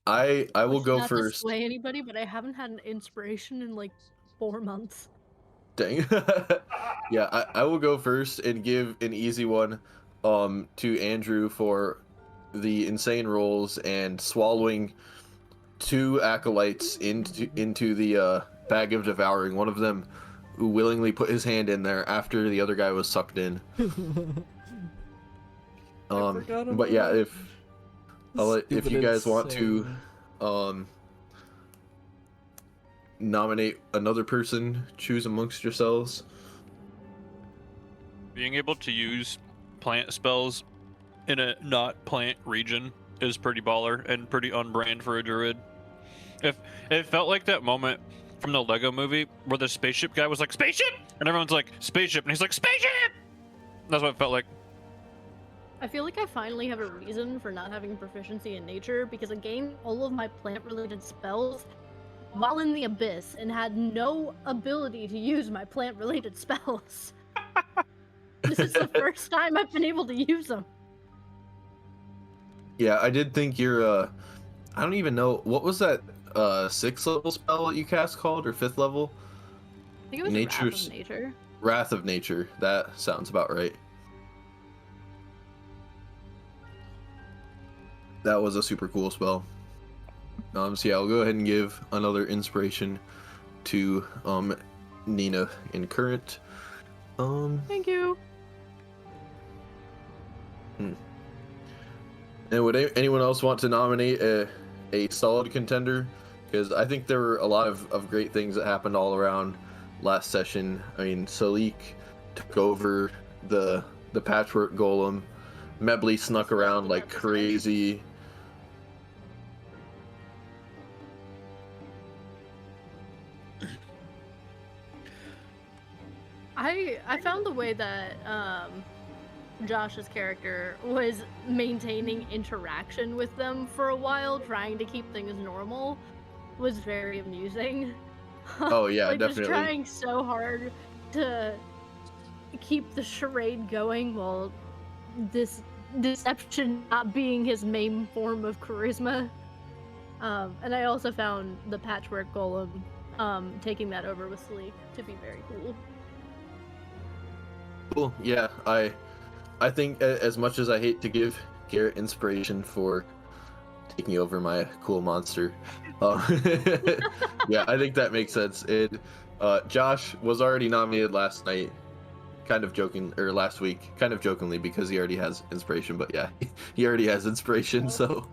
I will Which, go not to first. sway anybody, but I haven't had an inspiration in, like, 4 months. Dang. Yeah, I will go first and give an easy one to Andrew for the insane rolls and swallowing two acolytes into the bag of devouring. One of them who willingly put his hand in there after the other guy was sucked in. I forgot But about yeah, it. if Stupid you guys want to insane. um nominate another person, choose amongst yourselves. Being able to use plant spells in a not plant region is pretty baller and pretty on brand for a druid. If it felt like that moment from the Lego movie where the spaceship guy was like, "Spaceship!" and everyone's like, "Spaceship!" and he's like, "Spaceship!" That's what it felt like. I feel like I finally have a reason for not having proficiency in nature, because I gained all of my plant-related spells while in the abyss and had no ability to use my plant-related spells. This is the first time I've been able to use them. Yeah, I did think you're I don't even know what was that 6th level spell that you cast called, or 5th level? I think it was Wrath of Nature's Nature. Wrath of Nature. That sounds about right. That was a super cool spell. So yeah, I'll go ahead and give another inspiration to Nina in current. Thank you. Hmm. And would anyone else want to nominate a solid contender? Because I think there were a lot of great things that happened all around last session. I mean, Salik took over the patchwork golem. Mebley snuck around like crazy. I found the way that Josh's character was maintaining interaction with them for a while, trying to keep things normal, was very amusing. Oh yeah, Like, just definitely. trying so hard to keep the charade going while this deception not being his main form of charisma. And I also found the patchwork golem taking that over with Sleek to be very cool. Cool. Yeah, I think as much as I hate to give Garrett inspiration for taking over my cool monster, uh, yeah, I think that makes sense. Josh was already nominated last night, kind of joking, or last week, kind of jokingly, because he already has inspiration. But yeah, he already has inspiration. So,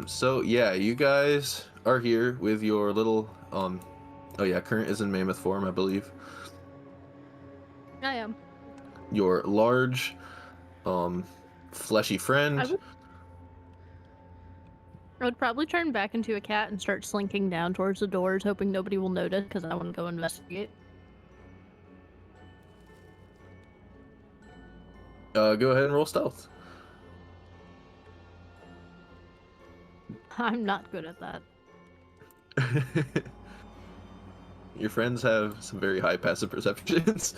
so yeah, you guys are here with your little oh yeah, current is in mammoth form, I believe. I am. Your large, um, fleshy I friend. would I would probably turn back into a cat and start slinking down towards the doors, hoping nobody will notice because I want to go investigate. Go ahead and roll stealth. I'm not good at that. Your friends have some very high passive perceptions.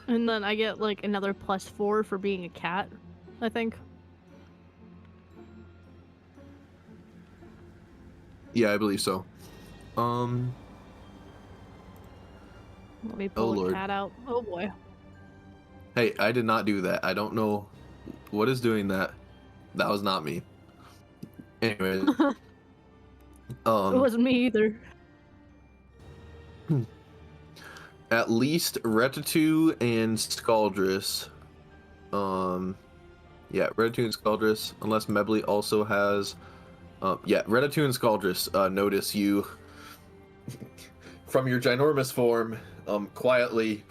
And then I get like another +4 for being a cat, I think. Yeah, I believe so. Let me Oh pull a lord. cat out. Oh boy. Hey, I did not do that. I don't know what is doing that. That was not me. Anyway, It um, wasn't me either. at least Retatouille and Scaldrus. Yeah, Retatouille and Scaldrus, unless Mebley also has. Yeah, Retatouille and Scaldrus notice you from your ginormous form, quietly,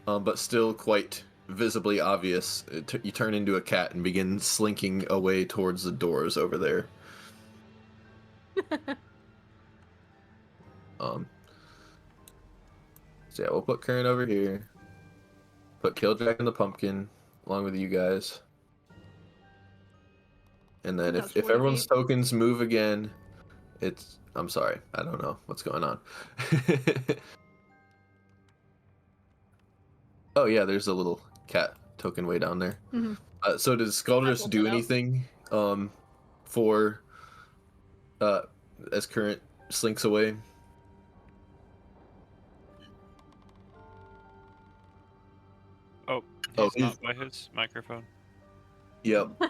but still quite visibly obvious. You turn into a cat and begin slinking away towards the doors over there. Um, so yeah, we'll put Current over here. Put Killjack and the Pumpkin along with you guys. And then That's if 40 everyone's feet. tokens move again, it's... I'm sorry. I don't know what's going on. Oh yeah, there's a little cat token way down there. Hmm. So does Skuldress pulled do it out. anything for uh as current slinks away? Oh, Oh, he's not by his microphone. Yep.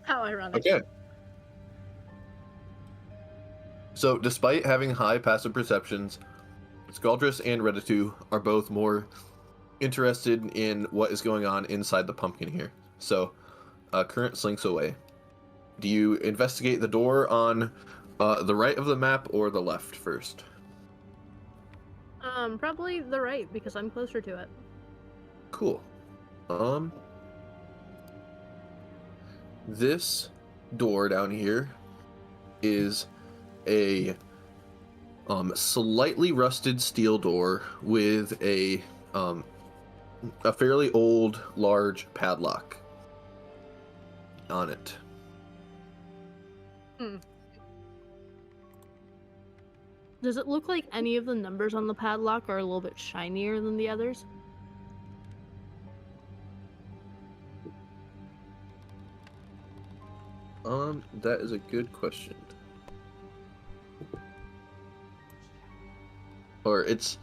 How ironic. Okay. So despite having high passive perceptions, Skuldress and Redditu are both more interested in what is going on inside the pumpkin here. So current slinks away. Do you investigate the door on the right of the map or the left first? Probably the right because I'm closer to it. Cool. This door down here is a slightly rusted steel door with a fairly old, large padlock on it. Does it look like any of the numbers on the padlock are a little bit shinier than the others? That is a good question. Or it's,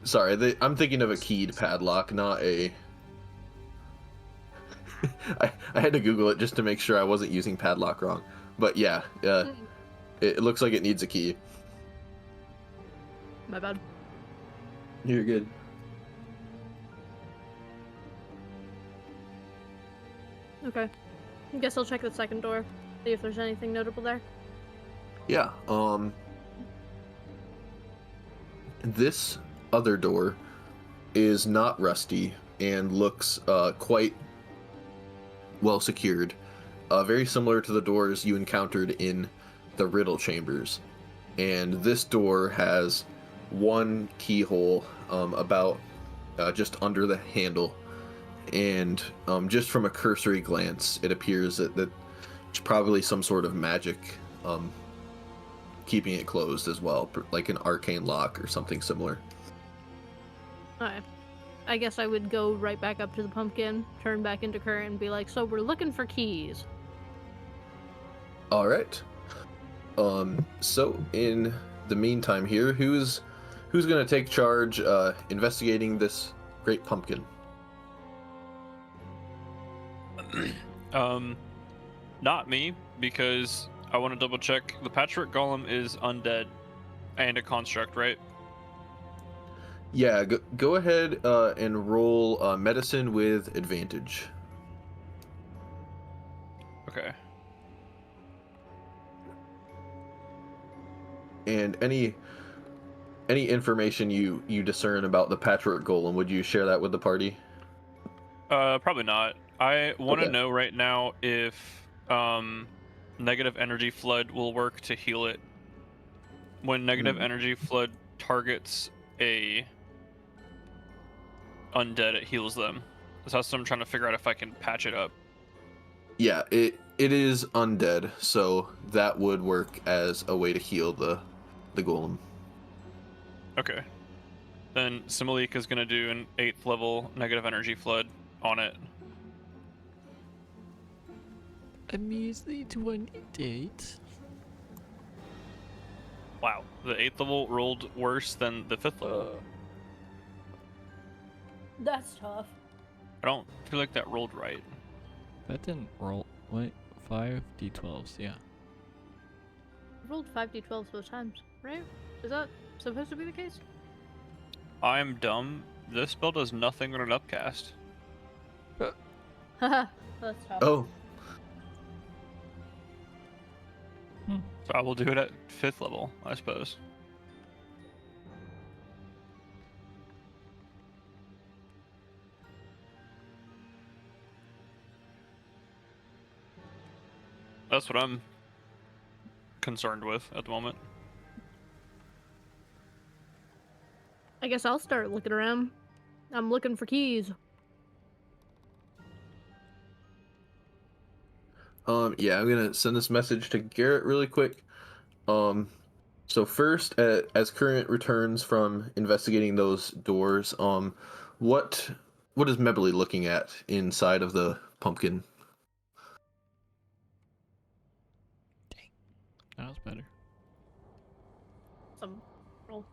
sorry, I'm thinking of a keyed padlock, not a... I had to Google it just to make sure I wasn't using padlock wrong. But yeah, it looks like it needs a key. My bad. You're good. Okay. I guess I'll check the second door, see if there's anything notable there. Yeah, this other door is not rusty and looks quite well secured. Very similar to the doors you encountered in the riddle chambers. And this door has one keyhole about just under the handle. And just from a cursory glance, it appears that it's probably some sort of magic keeping it closed as well, like an arcane lock or something similar. Alright. I guess I would go right back up to the pumpkin, turn back into Kurt, and be like, so we're looking for keys. Alright. So in the meantime here, who's gonna take charge investigating this great pumpkin? Not me, because I want to double check. The patchwork golem is undead and a construct, right? Yeah, go ahead and roll medicine with advantage. Okay. And any information you discern about the patchwork golem, would you share that with the party? Probably not. I want to Okay. know right now if negative energy flood will work to heal it. When negative energy flood targets a undead, it heals them. So that's what I'm trying to figure out if I can patch it up. Yeah, it is undead, so that would work as a way to heal the golem. Okay. Then Simalik is gonna do an 8th level negative energy flood on it. A measly 28. Wow, the 8th level rolled worse than the 5th level. That's tough. I don't feel like that rolled right. That didn't roll. Wait, 5 d12s, yeah. I rolled 5d12 both times, right? Is that supposed to be the case? I'm dumb. This spell does nothing on an upcast. Haha, that's tough. Oh, So I will do it at 5th level, I suppose. That's what I'm concerned with at the moment. I guess I'll start looking around. I'm looking for keys. yeah, I'm gonna send this message to Garrett really quick. So first, as Current returns from investigating those doors, what is Mebly looking at inside of the pumpkin? That was better. Some roll.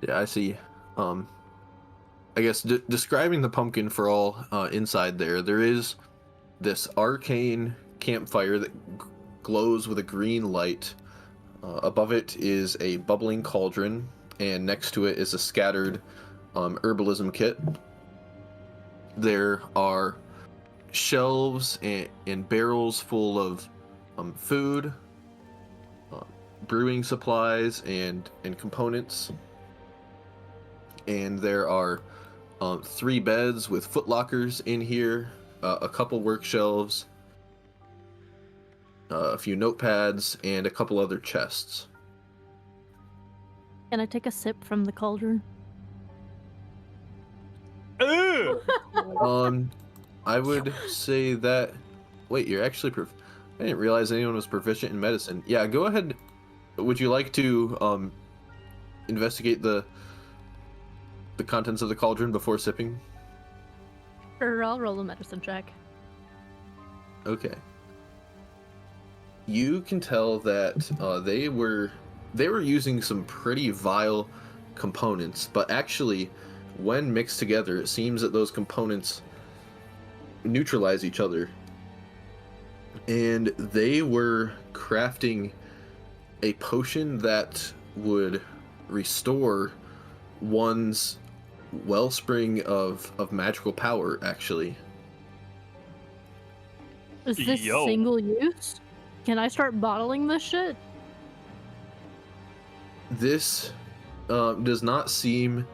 Yeah, I see. I guess describing the pumpkin for all inside there is this arcane campfire that glows with a green light. Above it is a bubbling cauldron, and next to it is a scattered herbalism kit. There are shelves and barrels full of food, uh, brewing supplies, and components. And there are 3 beds with footlockers in here, a couple work shelves, a few notepads, and a couple other chests. Can I take a sip from the cauldron? Ew! I would say that. Wait, you're actually. I didn't realize anyone was proficient in medicine. Yeah, go ahead. Would you like to investigate the contents of the cauldron before sipping? Sure, I'll roll a medicine check. Okay. You can tell that they were using some pretty vile components, but actually, when mixed together, it seems that those components neutralize each other. And they were crafting a potion that would restore one's wellspring of magical power, actually. Is this Yo. single use? Can I start bottling this shit? This does not seem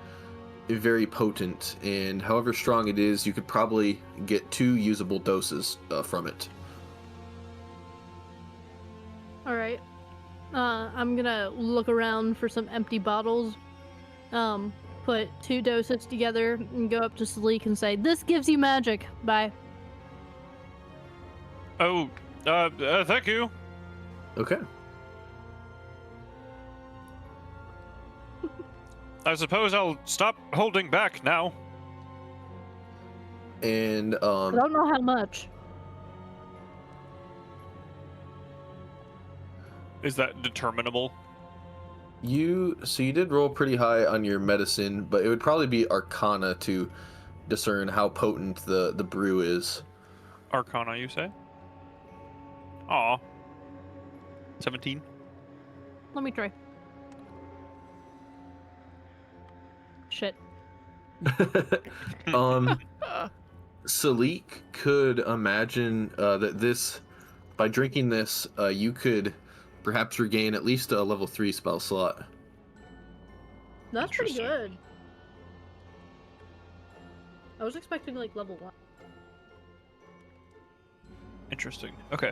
very potent, and however strong it is, you could probably get 2 usable doses from it. Alright. I'm gonna look around for some empty bottles. Put 2 doses together and go up to Sleek and say, "This gives you magic. Bye." Oh, thank you. Okay. I suppose I'll stop holding back now. And I don't know how much. Is that determinable? you did roll pretty high on your medicine, but it would probably be Arcana to discern how potent the brew is. Arcana, you say? Aw. 17? Let me try. Shit. Salik could imagine that this, by drinking this, you could perhaps regain at least a level 3 spell slot. That's pretty Interesting. good. I was expecting like level 1. Interesting. Okay.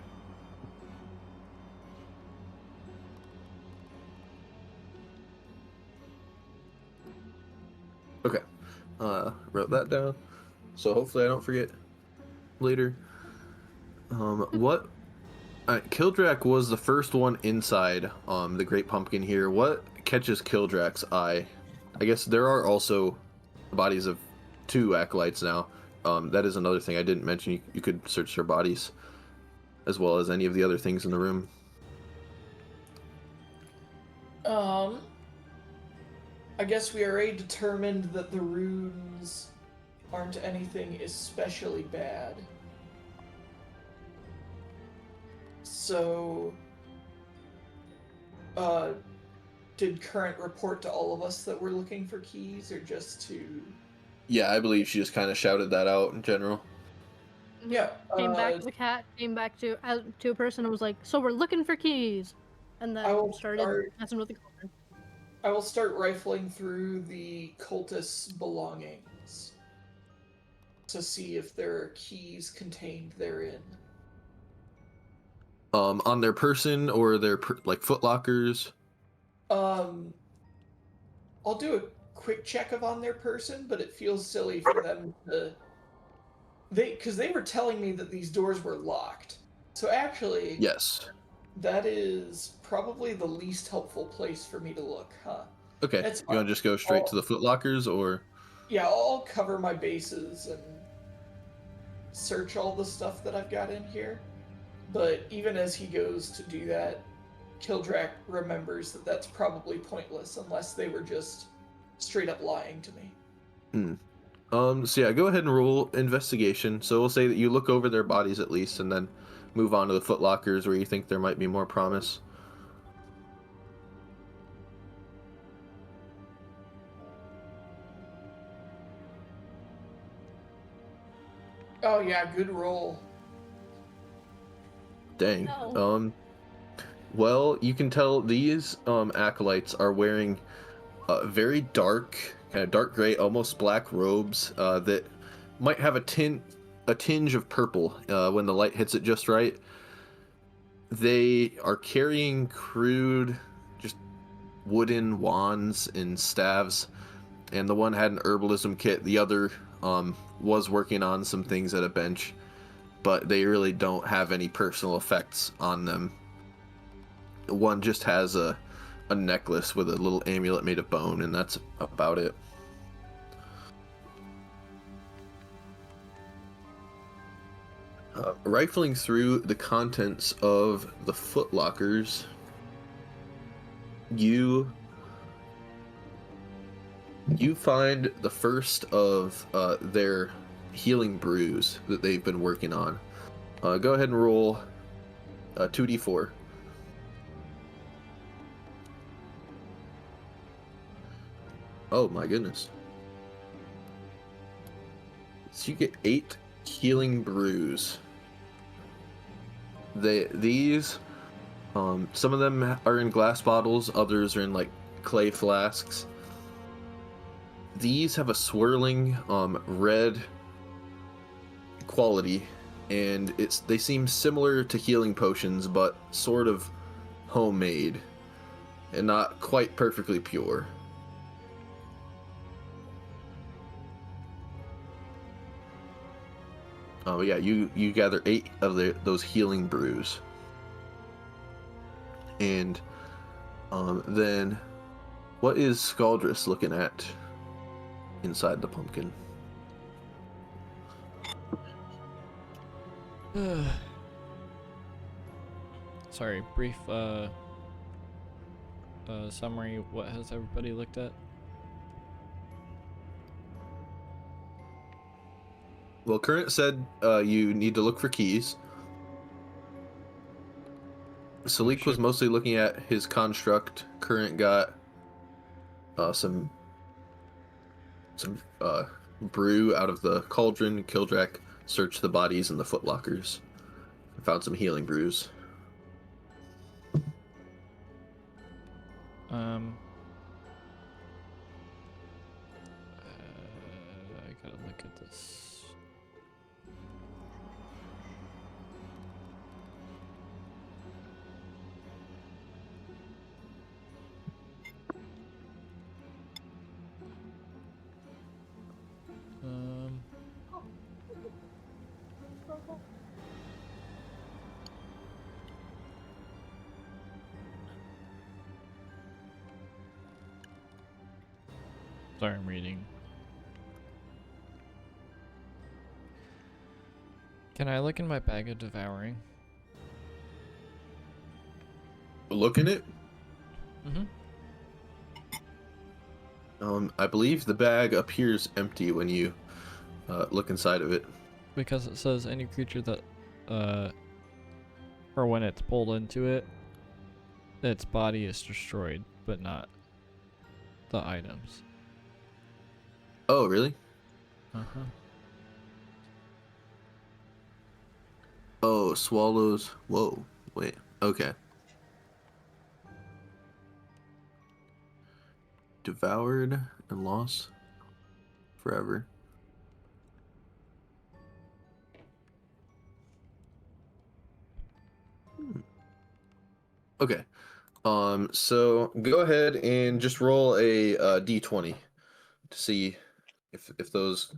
Okay. Wrote that down. So hopefully I don't forget later. What? Kildrak was the first one inside the Great Pumpkin here. What catches Kildrak's eye? I guess there are also bodies of 2 acolytes now. That is another thing I didn't mention. You could search their bodies, as well as any of the other things in the room. I guess we already determined that the runes aren't anything especially bad. So, did Current report to all of us that we're looking for keys, or just to... Yeah, I believe she just kind of shouted that out in general. Yeah. Came back to the cat, came back to a person and was like, "So we're looking for keys." And I then will started start- messing with the cauldron. I will start rifling through the cultists' belongings to see if there are keys contained therein. On their person or their like footlockers. I'll do a quick check of on their person, but it feels silly for them to because they were telling me that these doors were locked. So actually, Yes. that is probably the least helpful place for me to look, huh? Okay. That's You want to fine. just go straight to the footlockers, or? Yeah, I'll cover my bases and search all the stuff that I've got in here. But even as he goes to do that, Kildrak remembers that that's probably pointless unless they were just straight up lying to me. Hmm. So yeah, go ahead and roll investigation. So we'll say that you look over their bodies at least, and then move on to the footlockers where you think there might be more promise. Oh yeah, good roll. Dang. No. Well, you can tell these acolytes are wearing very dark, kind of dark gray, almost black robes that might have a tinge of purple when the light hits it just right. They are carrying crude, just wooden wands and staves, and the one had an herbalism kit. The other was working on some things at a bench, but they really don't have any personal effects on them. One just has a necklace with a little amulet made of bone, and that's about it. Rifling through the contents of the footlockers, you find the first of their healing brews that they've been working on. Go ahead and roll 2d4. Oh my goodness. So you get 8 healing brews. These some of them are in glass bottles, others are in like clay flasks. These have a swirling red quality, and they seem similar to healing potions, but sort of homemade and not quite perfectly pure. Oh yeah, you gather 8 of those healing brews, and then what is Scaldrus looking at inside the pumpkin? Sorry, brief summary. What has everybody looked at? Well, Current said you need to look for keys. Salik was mostly looking at his construct. Current got some brew out of the cauldron. Kildrak searched the bodies in the footlockers and found some healing brews. I gotta look at this. Sorry, I'm reading. Can I look in my bag of devouring? Look in it. Mm-hmm. I believe the bag appears empty when you look inside of it. Because it says any creature that, or when it's pulled into it, its body is destroyed, but not the items. Oh, really? Uh-huh. Oh, swallows. Whoa. Wait. Okay. Devoured and lost forever. Okay. So go ahead and just roll a d20 to see if those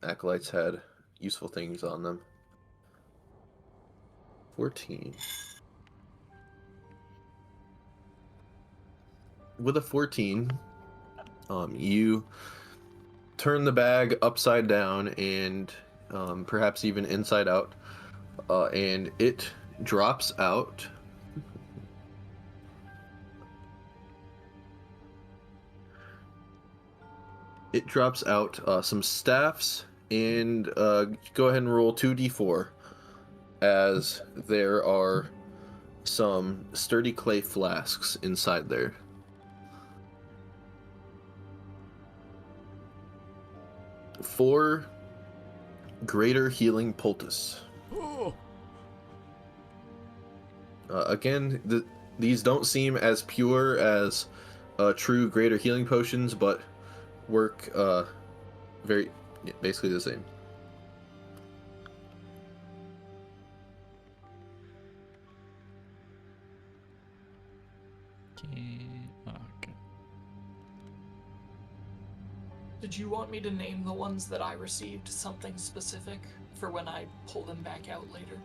acolytes had useful things on them. 14. With a 14, you turn the bag upside down and perhaps even inside out, and it drops out. It drops out some staffs, and go ahead and roll 2d4, as there are some sturdy clay flasks inside there. Four greater healing poultice. Oh. Again, these don't seem as pure as true greater healing potions, but work basically the same. Okay. Did you want me to name the ones that I received something specific for when I pull them back out later?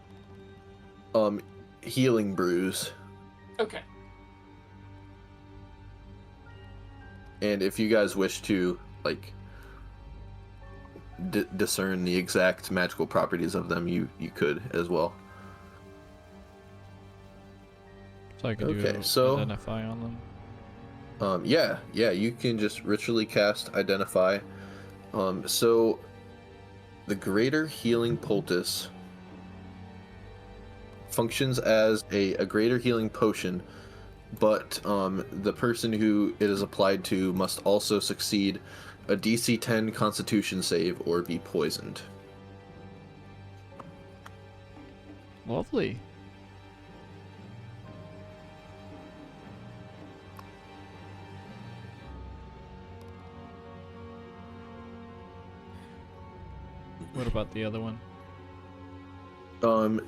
Healing brews. Okay. And if you guys wish to, like, discern the exact magical properties of them, you could as well. So I could Okay, do so identify on them. yeah, you can just ritually cast identify. So the greater healing poultice functions as a greater healing potion, but the person who it is applied to must also succeed a DC 10 Constitution save or be poisoned. Lovely. What about the other one? I'm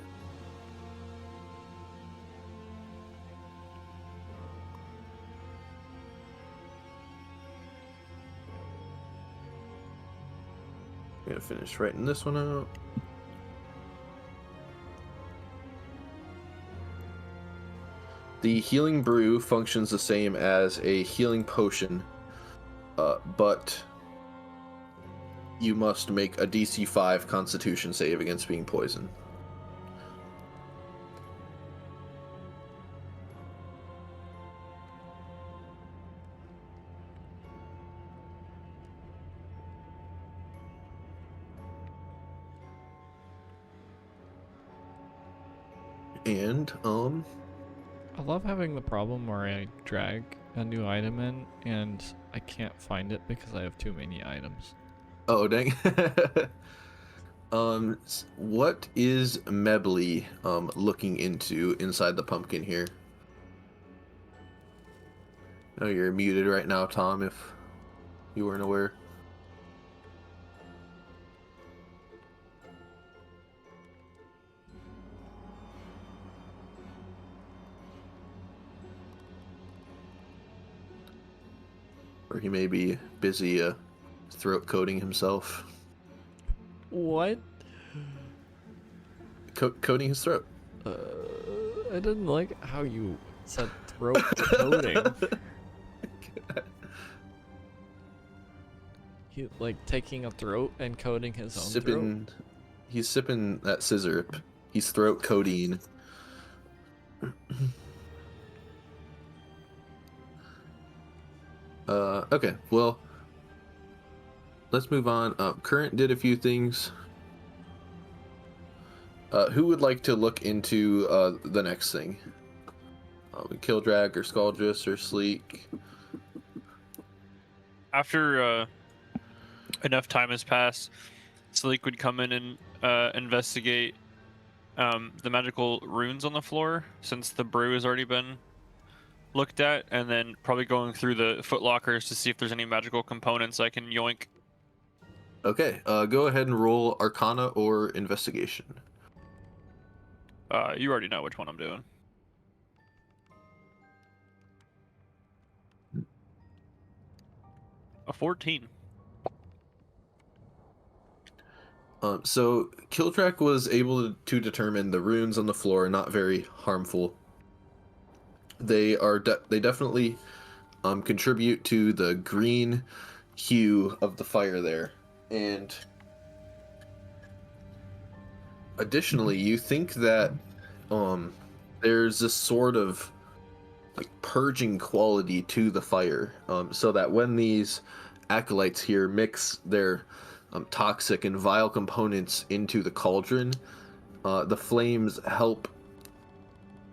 gonna finish writing this one out. The healing brew functions the same as a healing potion, but you must make a DC 5 Constitution save against being poisoned. And I love having the problem where I drag a new item in and I can't find it because I have too many items. oh dang. What is Mebly looking into inside the pumpkin here? Oh, you're muted right now, Tom, if you weren't aware. Or he may be busy throat coating himself. What? Coating his throat. I didn't like how you said throat coating. He like taking a throat and coating his own throat. He's sipping that scissor. He's throat codeine. Okay, well, let's move on. Current did a few things. Who would like to look into the next thing? Killdrag or Scaldrus or Sleek? After enough time has passed, Sleek would come in and investigate the magical runes on the floor, since the brew has already been looked at, and then probably going through the footlockers to see if there's any magical components I can yoink. Okay, go ahead and roll Arcana or Investigation. You already know which one I'm doing. A 14. So Kildrak was able to determine the runes on the floor are not very harmful. They definitely contribute to the green hue of the fire there, and additionally, you think that there's this sort of like purging quality to the fire, so that when these acolytes here mix their toxic and vile components into the cauldron, the flames help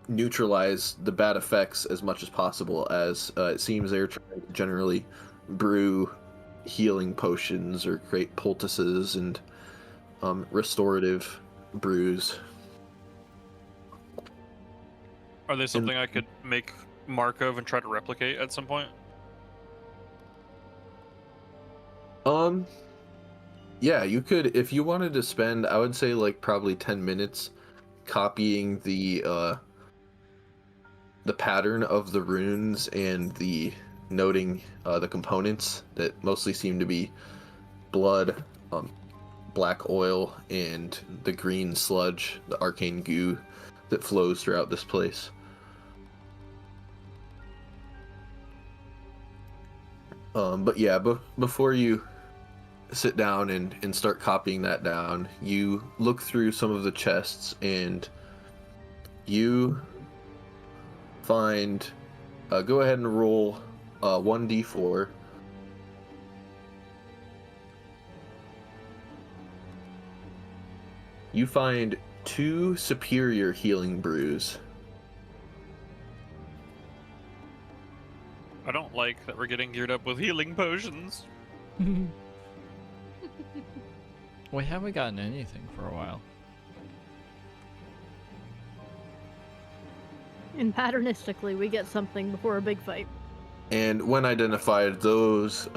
neutralize the bad effects as much as possible, as it seems they're trying to generally brew healing potions or create poultices and restorative brews. Are they something I could make mark of and try to replicate at some point? Yeah, you could, if you wanted to spend, I would say like probably 10 minutes copying the pattern of the runes and the noting the components that mostly seem to be blood, black oil, and the green sludge, the arcane goo that flows throughout this place. But yeah, before you sit down and start copying that down, you look through some of the chests and you find, go ahead and roll 1d4. You find 2 superior healing brews. I don't like that we're getting geared up with healing potions. We haven't gotten anything for a while. And patternistically, we get something before a big fight. And when identified, those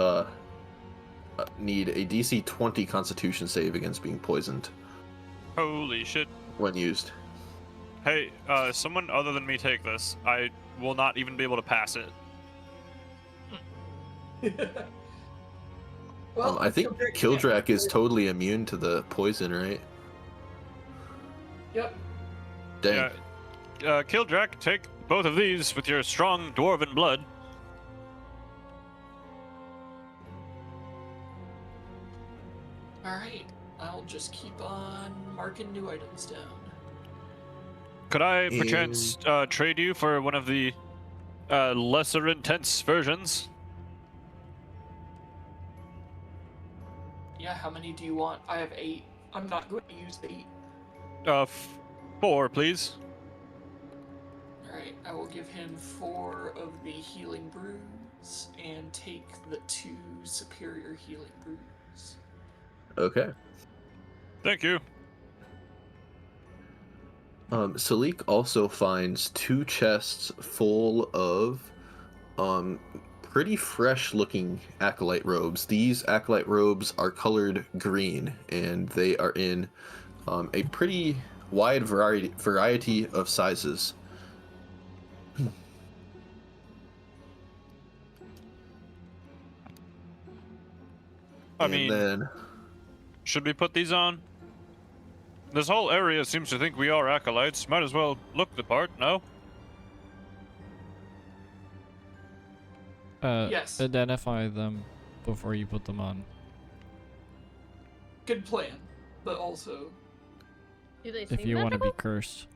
need a DC 20 Constitution save against being poisoned Holy shit. when used. Hey, someone other than me take this. I will not even be able to pass it. Well, I think Kildrak is totally immune to the poison, right? Yep. Dang. Yeah. Kildrak, take both of these with your strong dwarven blood. Alright, I'll just keep on marking new items down. Could I perchance trade you for one of the lesser intense versions? Yeah, how many do you want? I have 8. I'm not going to use 8. 4, please. Alright, I will give him 4 of the healing brews and take the 2 superior healing brews. Okay. Thank you. Salik also finds 2 chests full of pretty fresh looking acolyte robes. These acolyte robes are colored green, and they are in a pretty wide variety of sizes. I And mean, then should we put these on? This whole area seems to think we are acolytes. Might as well look the part, no? Yes. Identify them before you put them on. Good plan, but also... Do they If seem you want to be magical? cursed.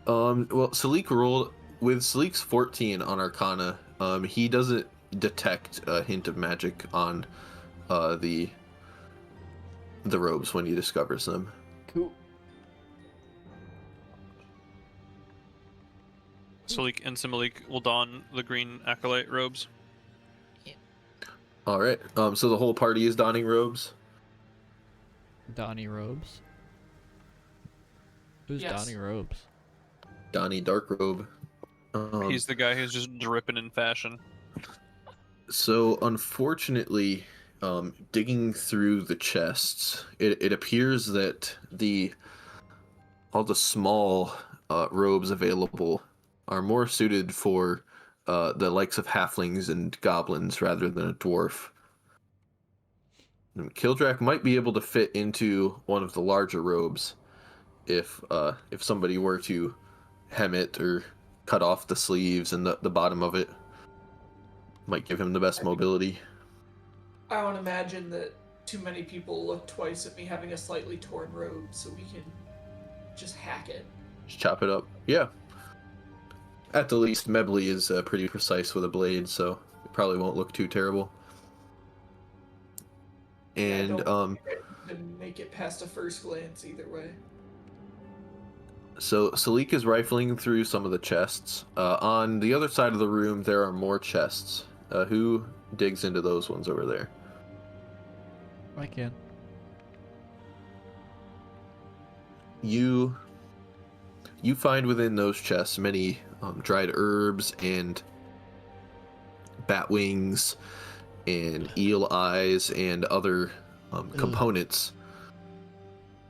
well, Salik rolled with Salik's 14 on Arcana. He doesn't detect a hint of magic on the robes when he discovers them. Cool. Salik and Simalik will don the green acolyte robes. All right. So the whole party is donning robes. Donnie robes. Who's Yes. Donnie robes? Donnie dark robe. He's the guy who's just dripping in fashion. So unfortunately, digging through the chests, it appears that all the small robes available are more suited for the likes of halflings and goblins rather than a dwarf. Kildrak might be able to fit into one of the larger robes if somebody were to hem it or cut off the sleeves and the bottom of it. Might give him the best mobility. I don't imagine that too many people look twice at me having a slightly torn robe, so we can just hack it. Just chop it up. Yeah. At the least, Mebly is pretty precise with a blade, so it probably won't look too terrible. And I don't think I can make it past a first glance either way. So Salik is rifling through some of the chests. On the other side of the room, there are more chests. Who digs into those ones over there? I can. You find within those chests many dried herbs and bat wings and eel eyes and other components.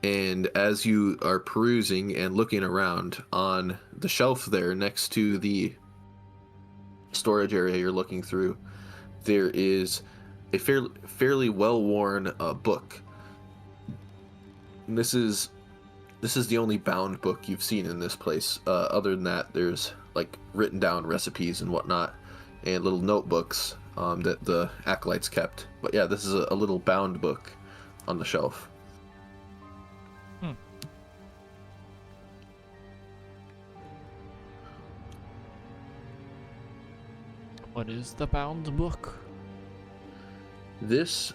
And as you are perusing and looking around on the shelf there next to the storage area you're looking through, there is a fairly well-worn book. And this is the only bound book you've seen in this place. Other than that, there's like written down recipes and whatnot, and little notebooks that the acolytes kept. But yeah, this is a little bound book on the shelf. What is the bound book? This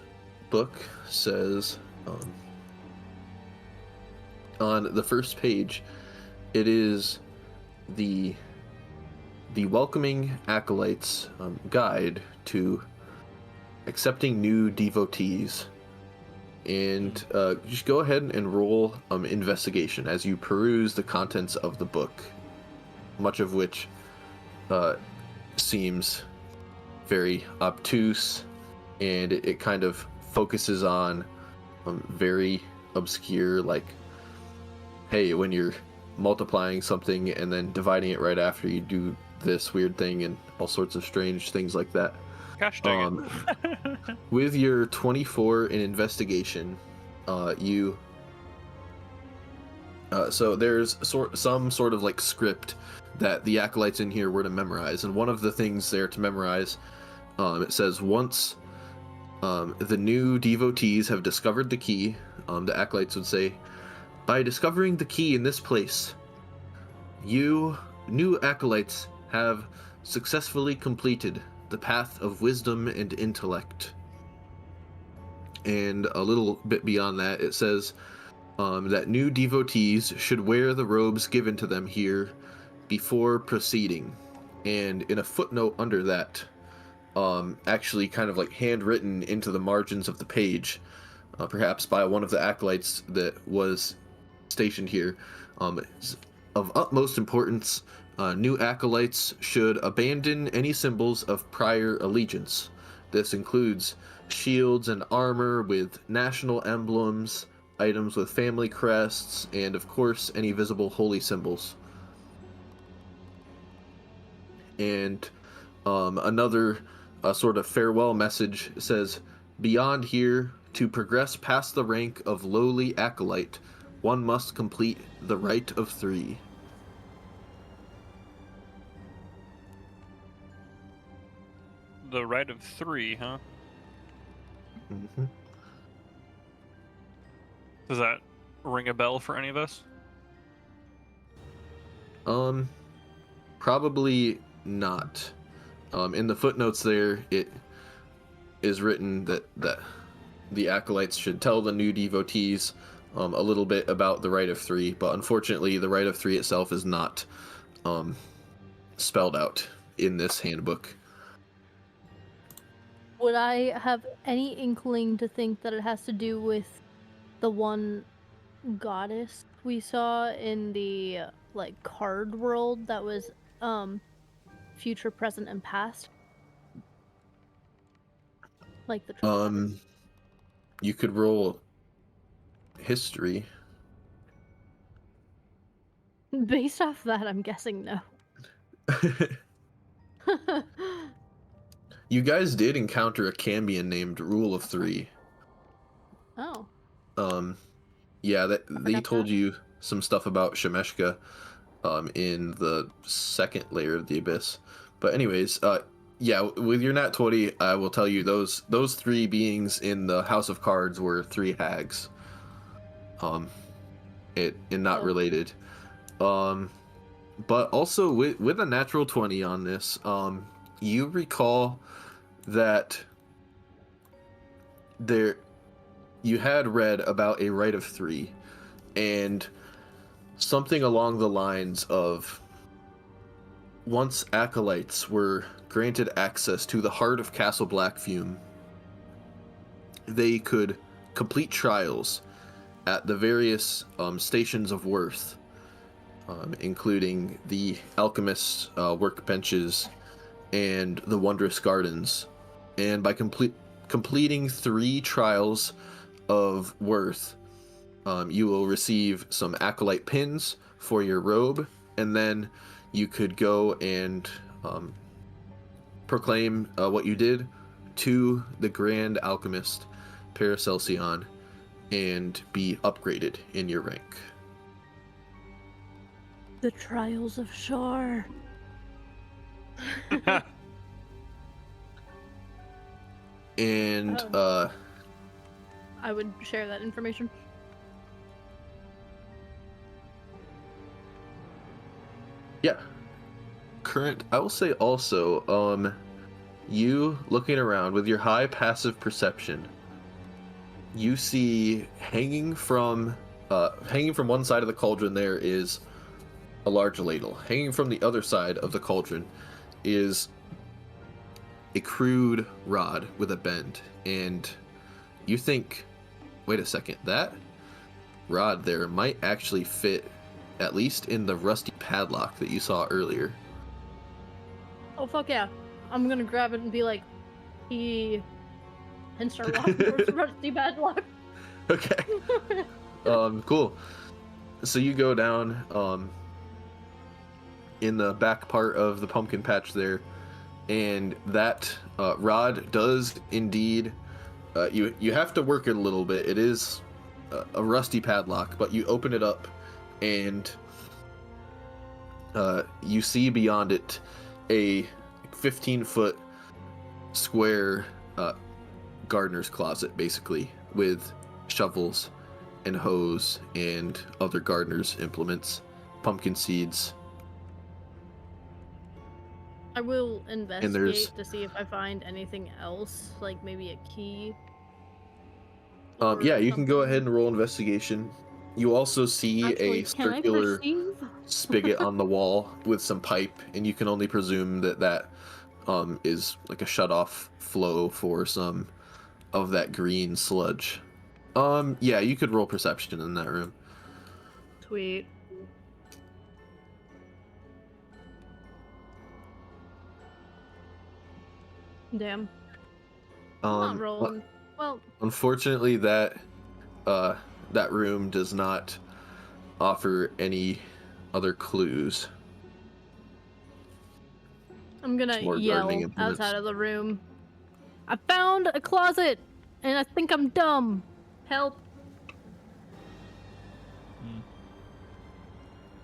book says on the first page, it is the welcoming acolytes guide to accepting new devotees. And just go ahead and roll investigation as you peruse the contents of the book, much of which seems very obtuse, and it kind of focuses on very obscure, like, hey, when you're multiplying something and then dividing it right after, you do this weird thing and all sorts of strange things like that. Gosh dang it. With your 24 in investigation, so there's some sort of like script that the acolytes in here were to memorize, and one of the things they're to memorize, it says, once the new devotees have discovered the key, the acolytes would say, by discovering the key in this place, you new acolytes have successfully completed the path of wisdom and intellect. And a little bit beyond that, it says that new devotees should wear the robes given to them here before proceeding. And in a footnote under that, actually kind of like handwritten into the margins of the page, perhaps by one of the acolytes that was stationed here, of utmost importance, new acolytes should abandon any symbols of prior allegiance. This includes shields and armor with national emblems, items with family crests, and of course any visible holy symbols. And another sort of farewell message says, beyond here, to progress past the rank of lowly acolyte, one must complete the Rite of Three. The Rite of Three, huh? Mm-hmm. Does that ring a bell for any of us? Probably not. In the footnotes there, it is written that the acolytes should tell the new devotees a little bit about the Rite of Three, but unfortunately the Rite of Three itself is not spelled out in this handbook. Would I have any inkling to think that it has to do with the one goddess we saw in the like card world that was future, present, and past? Like the You could roll history. Based off that, I'm guessing no. You guys did encounter a Cambion named Rule of Three. Yeah, that I they forgot told that. you some stuff about Shemeshka, in the second layer of the abyss. But anyways, yeah, with your nat 20, I will tell you those three beings in the House of Cards were three hags. It and not Oh. related. Um, but also with a natural 20 on this, you recall that there you had read about a Rite of Three, and something along the lines of once acolytes were granted access to the heart of Castle Blackfume, they could complete trials at the various stations of worth, including the alchemist's workbenches and the wondrous gardens. And by completing 3 trials of worth, you will receive some acolyte pins for your robe, and then you could go and proclaim what you did to the Grand Alchemist Paracelsion and be upgraded in your rank. The Trials of Shar. And I would share that information. yeah, I will say also, you looking around with your high passive perception, you see hanging from one side of the cauldron there is a large ladle. Hanging from the other side of the cauldron is a crude rod with a bend, and you think, wait a second, that rod there might actually fit at least in the rusty padlock that you saw earlier. Oh fuck yeah. I'm gonna grab it and be like, and start walking towards the rusty padlock. Okay. Cool. So you go down in the back part of the pumpkin patch there, and that rod does indeed you have to work it a little bit. It is a rusty padlock, but you open it up and you see beyond it a 15-foot square gardener's closet, basically, with shovels and hoes and other gardener's implements, pumpkin seeds. I will investigate to see if I find anything else, like maybe a key. Yeah, or you can go something. ahead and roll investigation. You also see Actually, a can I circular perceive? spigot on the wall with some pipe, and you can only presume that is like a shut-off flow for some of that green sludge. Yeah, you could roll perception in that room. Sweet. Damn. I'm not rolling. Well, Unfortunately, that room does not offer any other clues. I'm gonna It's more yell gardening implements. outside of the room. I found a closet, and I think I'm dumb. Help.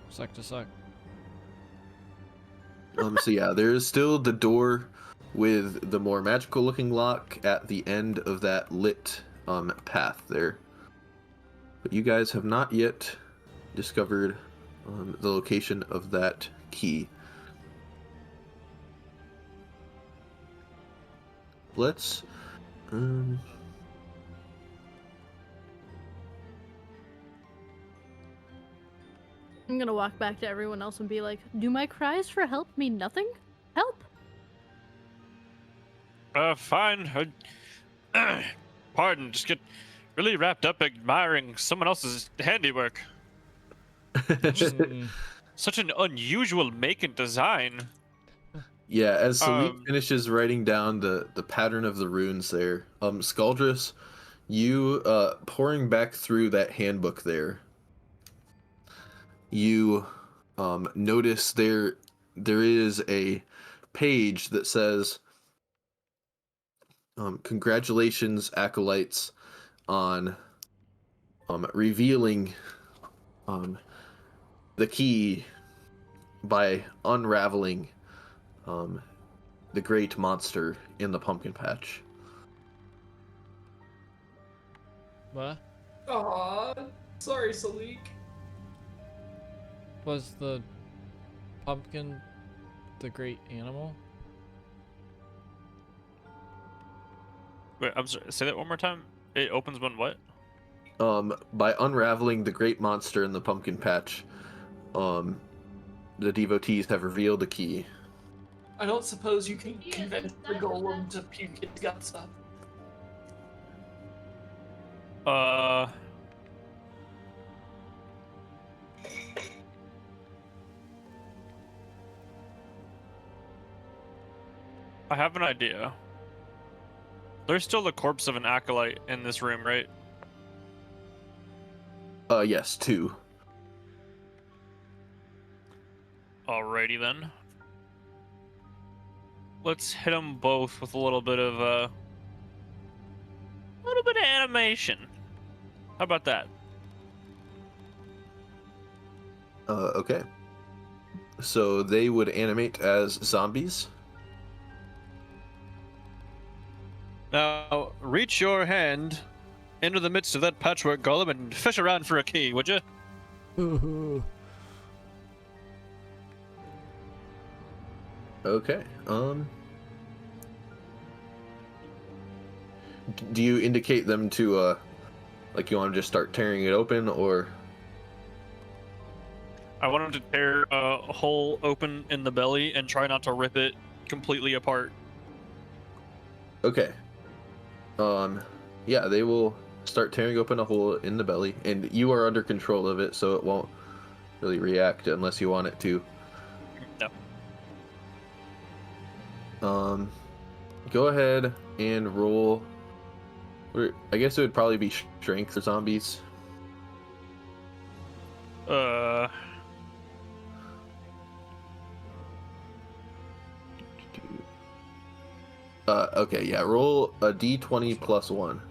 Suck to suck. So yeah, there's still the door with the more magical looking lock at the end of that lit path there. But you guys have not yet discovered the location of that key. Let's I'm gonna walk back to everyone else and be like, do my cries for help mean nothing? Help? Fine. Pardon, just get really wrapped up admiring someone else's handiwork. Just such an unusual make and design. Yeah, as Salik finishes writing down the pattern of the runes there, Scaldrus, you pouring back through that handbook there, you notice there is a page that says congratulations acolytes on revealing the key by unraveling the great monster in the pumpkin patch. What? Aw, sorry, Salik. Was the pumpkin the great animal? Wait, I'm sorry. Say that one more time. It opens when what? By unraveling the great monster in the pumpkin patch, the devotees have revealed the key. I don't suppose you can convince the golem to puke its guts up. I have an idea. There's still the corpse of an acolyte in this room, right? Yes, 2. Alrighty then. Let's hit them both with a little bit of animation. How about that? Okay. So they would animate as zombies. Now, reach your hand into the midst of that patchwork golem and fish around for a key, would you? Okay. Do you indicate them to like you want to just start tearing it open, or? I want him to tear a hole open in the belly and try not to rip it completely apart. Okay. Yeah, they will start tearing open a hole in the belly, and you are under control of it, so it won't really react unless you want it to. No. Go ahead and roll. I guess it would probably be strength for zombies. Okay, yeah, roll a d20 plus 1.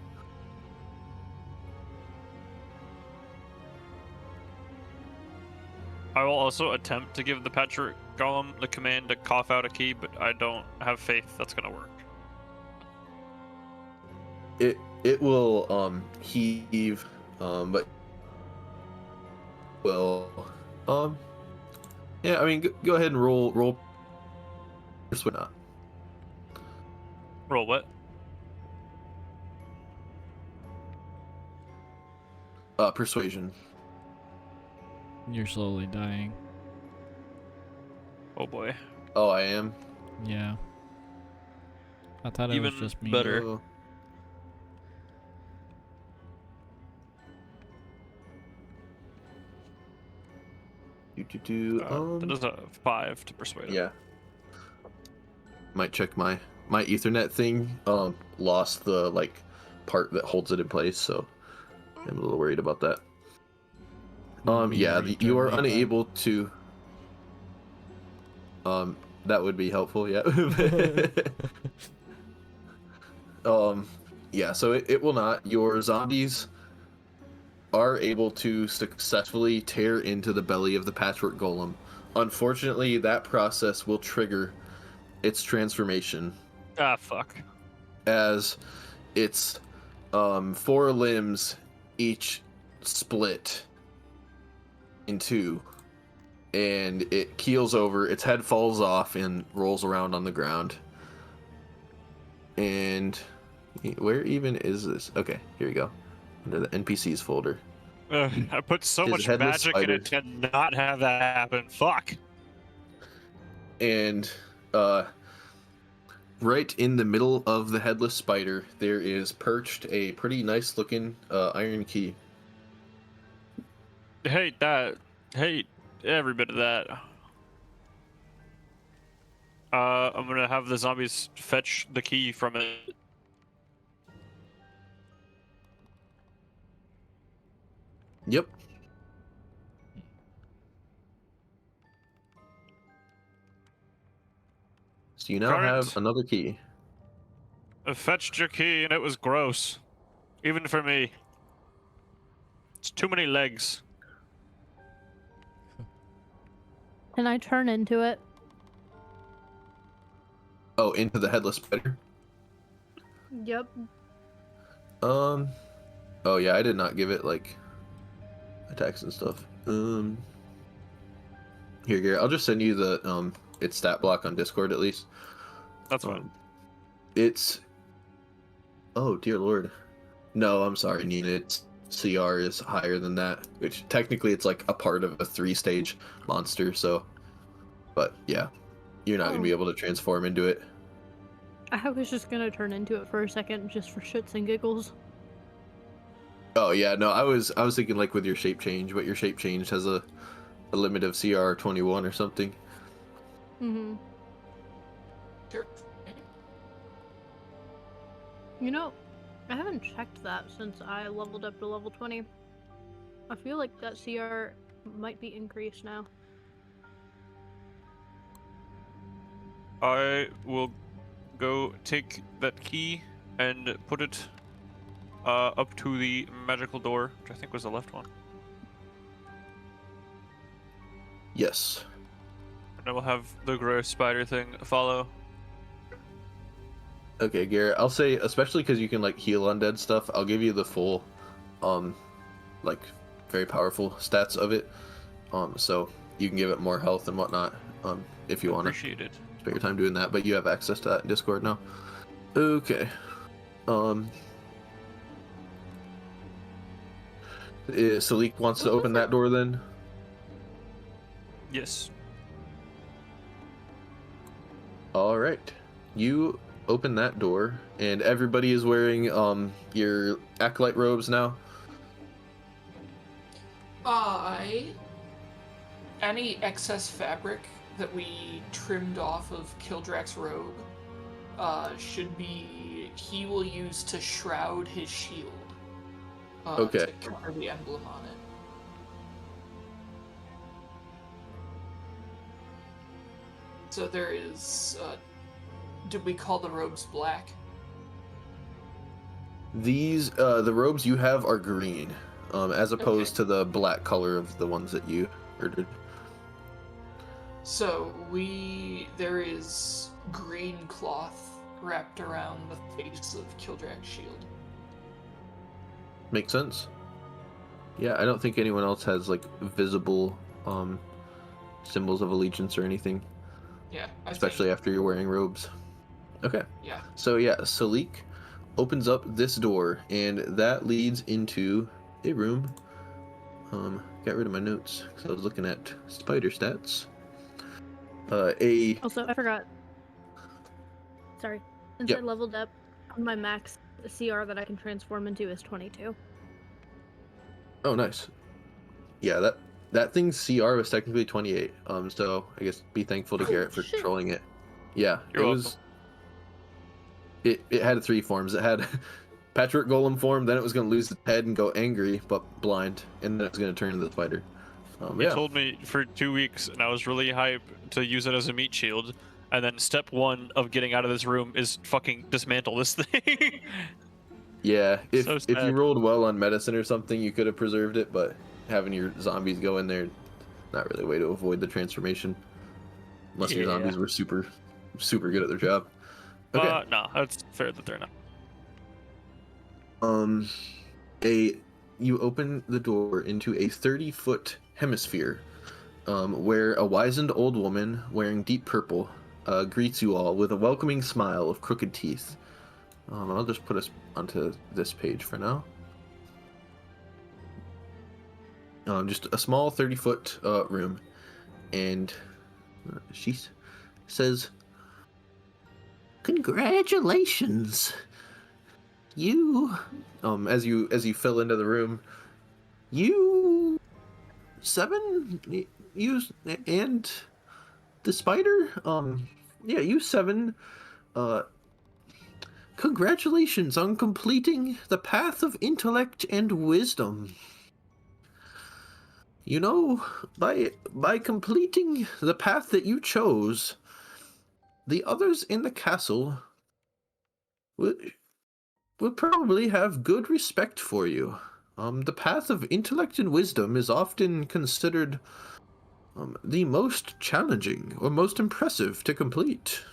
I will also attempt to give the patchwork golem the command to cough out a key, but I don't have faith that's gonna work. It will heave, but will yeah, I mean go ahead and roll not. Roll what? Persuasion. You're slowly dying. Oh boy. Oh, I am. Yeah. I thought it was Even just me. better. Oh. That is a 5 to persuade him. Yeah. Might check my Ethernet thing. Lost the like part that holds it in place, so I'm a little worried about that. Yeah, you are unable to. That would be helpful. Yeah. Yeah. So it will not. Your zombies are able to successfully tear into the belly of the patchwork golem. Unfortunately, that process will trigger its transformation. Ah, fuck. As its 4 limbs each split in 2, and it keels over, its head falls off and rolls around on the ground. And where even is this? Okay, here we go. Under the NPCs folder. I put so His much headless magic in spider. it to not have that happen. Fuck. And right in the middle of the headless spider, there is perched a pretty nice looking iron key. Hate that. Hate every bit of that. I'm gonna have the zombies fetch the key from it. Yep. So you now Current. have another key. I fetched your key and it was gross. Even for me. It's too many legs. Can I turn into it? Oh, into the headless spider. Yep. Oh yeah, I did not give it like attacks and stuff. Here, Garrett, I'll just send you the its stat block on Discord at least. That's fine. It's oh dear lord. No, I'm sorry, Nina. Its CR is higher than that, which technically it's like a part of a 3-stage monster. So, but yeah, you're not gonna be Oh. able to transform into it. I was just gonna turn into it for a second, just for shits and giggles. Oh yeah, no, I was thinking like with your shape change, but your shape change has a limit of CR 21 or something. Mm-hmm. Sure. You know, I haven't checked that since I leveled up to level 20. I feel like that CR might be increased now. I will go take that key and put it up to the magical door, which I think was the left one. Yes. And I will have the gross spider thing follow. Okay, Garrett, I'll say, especially because you can like heal undead stuff, I'll give you the full, like very powerful stats of it. So you can give it more health and whatnot, if you want to Appreciate it. spend your time doing that. But you have access to that in Discord now. Okay. Salik wants to open that door then. Yes. All right, you open that door, and everybody is wearing your acolyte robes now. Any excess fabric that we trimmed off of Kildrak's robe he will use to shroud his shield. Okay. To cover the emblem on it. So there is, did we call the robes black? These the robes you have are green, as opposed to the black color of the ones that you ordered. So there is green cloth wrapped around the face of Kildrak's shield. Makes sense. Yeah, I don't think anyone else has like visible symbols of allegiance or anything. Yeah, Especially after you're wearing robes. Okay. Yeah. So yeah, Salik opens up this door, and that leads into a room. Got rid of my notes because I was looking at spider stats. Also, I forgot. Sorry. Since Yep. I leveled up, my max CR that I can transform into is 22. Oh, nice. Yeah, that thing's CR was technically 28. So I guess be thankful to Oh, Garrett for shit. controlling it. Yeah, You're it welcome. was. It had 3 forms. It had Patchwork Golem form, then it was going to lose its head and go angry but blind, and then it was going to turn into the spider. You Yeah. told me for 2 weeks, and I was really hyped to use it as a meat shield. And then step 1 of getting out of this room is fucking dismantle this thing. Yeah, if So if you sad. rolled well on medicine or something, you could have preserved it, but having your zombies go in there, not really a way to avoid the transformation. Unless your Yeah. zombies were super good at their job. Okay. No, that's fair that they're not. You open the door into a 30-foot hemisphere, where a wizened old woman wearing deep purple greets you all with a welcoming smile of crooked teeth. I'll just put us onto this page for now. Just a small 30-foot room, and she says, "Congratulations, you." As you fill into the room, you 7, you and the spider. Yeah, you 7. Congratulations on completing the path of intellect and wisdom. You know, by completing the path that you chose, the others in the castle would probably have good respect for you. The path of intellect and wisdom is often considered the most challenging or most impressive to complete.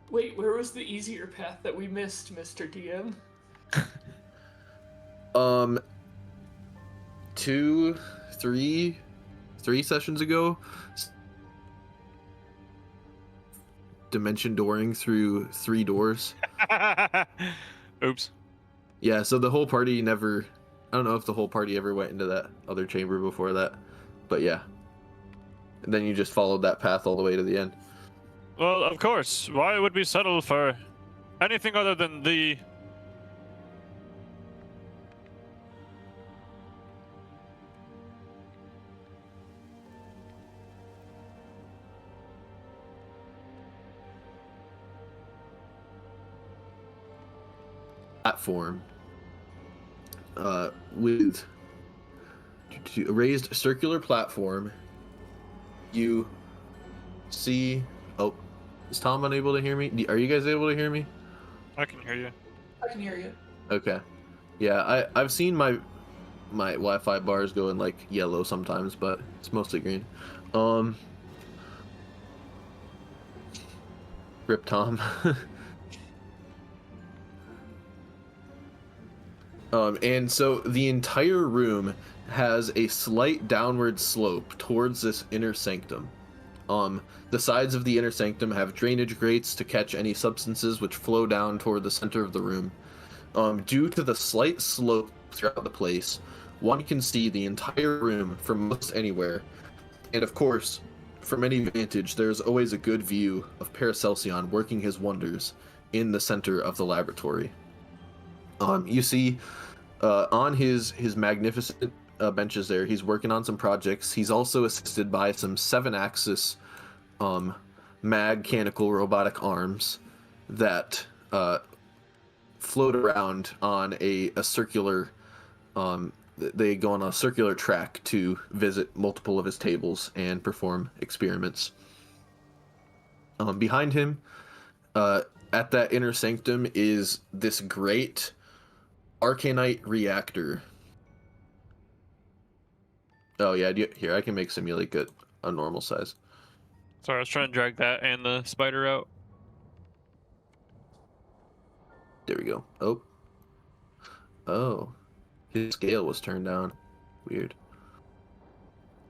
Wait, where was the easier path that we missed, Mr. DM? Two, three sessions ago, dimension dooring through 3 doors. Oops. Yeah, so the whole party never... I don't know if the whole party ever went into that other chamber before that, but yeah. And then you just followed that path all the way to the end. Well, of course. Why would we settle for anything other than the... Platform. With a raised circular platform, you see... Oh, is Tom unable to hear me? Are you guys able to hear me? I can hear you. I can hear you. Okay. Yeah, I've seen my Wi-Fi bars going like yellow sometimes, but it's mostly green. Rip Tom. And so the entire room has a slight downward slope towards this inner sanctum. The sides of the inner sanctum have drainage grates to catch any substances which flow down toward the center of the room. Due to the slight slope throughout the place, one can see the entire room from most anywhere. And of course, from any vantage, there's always a good view of Paracelsian working his wonders in the center of the laboratory. You see, on his magnificent benches there, he's working on some projects. He's also assisted by some 7-axis mechanical robotic arms that float around on a circular... they go on a circular track to visit multiple of his tables and perform experiments. Behind him, at that inner sanctum, is this great Arcanite reactor. Oh yeah, here, I can make simulate it a normal size. Sorry, I was trying to drag that and the spider out. There we go. Oh, his scale was turned down. Weird.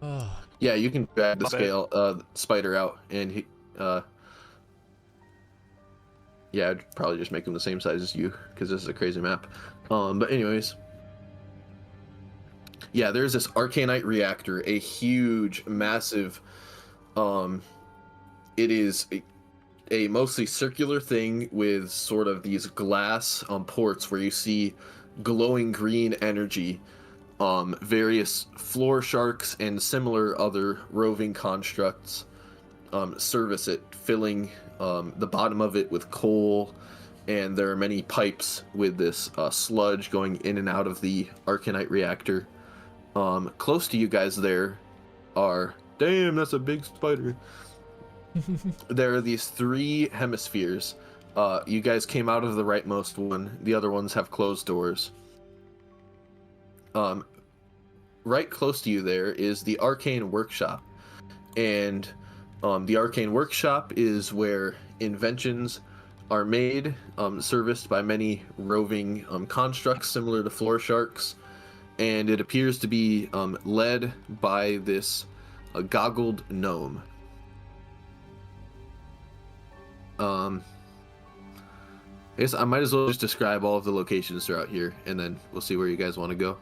Oh, Yeah, you can drag the My bad. scale spider out, and he yeah, I'd probably just make him the same size as you, because this is a crazy map. But anyways, yeah, there's this Arcanite reactor, a huge, massive, it is a mostly circular thing with sort of these glass ports where you see glowing green energy. Various floor sharks and similar other roving constructs service it, filling the bottom of it with coal, and there are many pipes with this sludge going in and out of the Arcanite reactor. Close to you guys there are... Damn, that's a big spider. There are these 3 hemispheres. You guys came out of the rightmost one. The other ones have closed doors. Right close to you there is the Arcane Workshop. And the Arcane Workshop is where inventions are made, serviced by many roving constructs similar to floor sharks. And it appears to be led by this goggled gnome. I guess I might as well just describe all of the locations throughout here, and then we'll see where you guys want to go.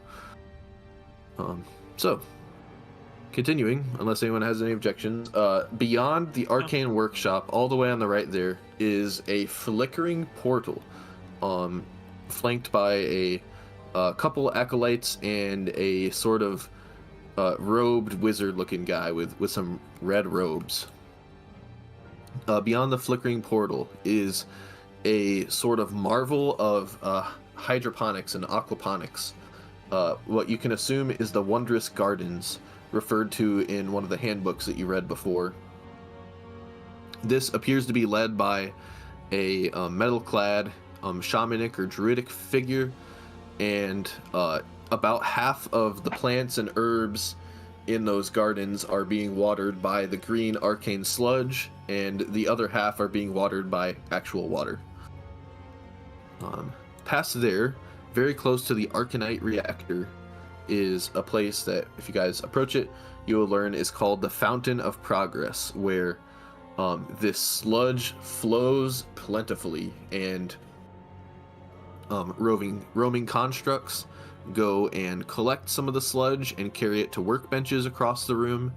So, continuing, unless anyone has any objections, beyond the Arcane Workshop, all the way on the right there, is a flickering portal, flanked by a couple acolytes and a sort of robed wizard-looking guy with some red robes. Beyond the flickering portal is a sort of marvel of hydroponics and aquaponics. What you can assume is the wondrous gardens referred to in one of the handbooks that you read before. This appears to be led by a metal-clad shamanic or druidic figure and about half of the plants and herbs in those gardens are being watered by the green arcane sludge, and the other half are being watered by actual water. Past there, very close to the Arcanite reactor, is a place that, if you guys approach it, you will learn is called the Fountain of Progress, where this sludge flows plentifully, and roaming constructs go and collect some of the sludge and carry it to workbenches across the room.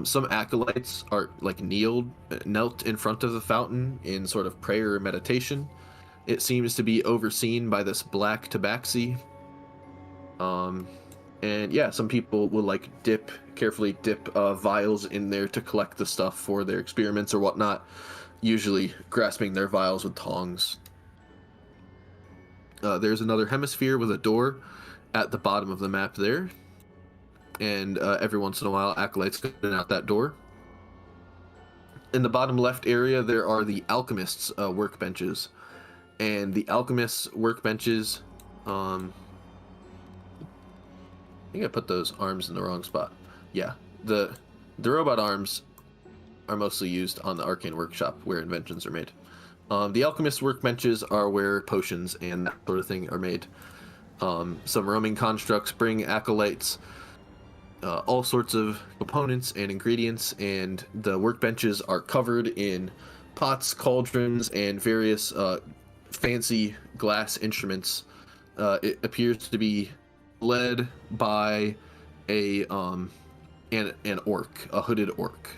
Some acolytes are like knelt in front of the fountain in sort of prayer or meditation. It seems to be overseen by this black tabaxi. And yeah, some people will like carefully dip vials in there to collect the stuff for their experiments or whatnot, usually grasping their vials with tongs. There's another hemisphere with a door at the bottom of the map there, and every once in a while acolytes go in and out that door. In the bottom left area there are the alchemists' workbenches, and the alchemists' workbenches, I think I put those arms in the wrong spot. Yeah, the robot arms are mostly used on the arcane workshop where inventions are made. The alchemist workbenches are where potions and that sort of thing are made. Some roaming constructs bring acolytes all sorts of components and ingredients, and the workbenches are covered in pots, cauldrons, and various fancy glass instruments. It appears to be led by an orc, a hooded orc.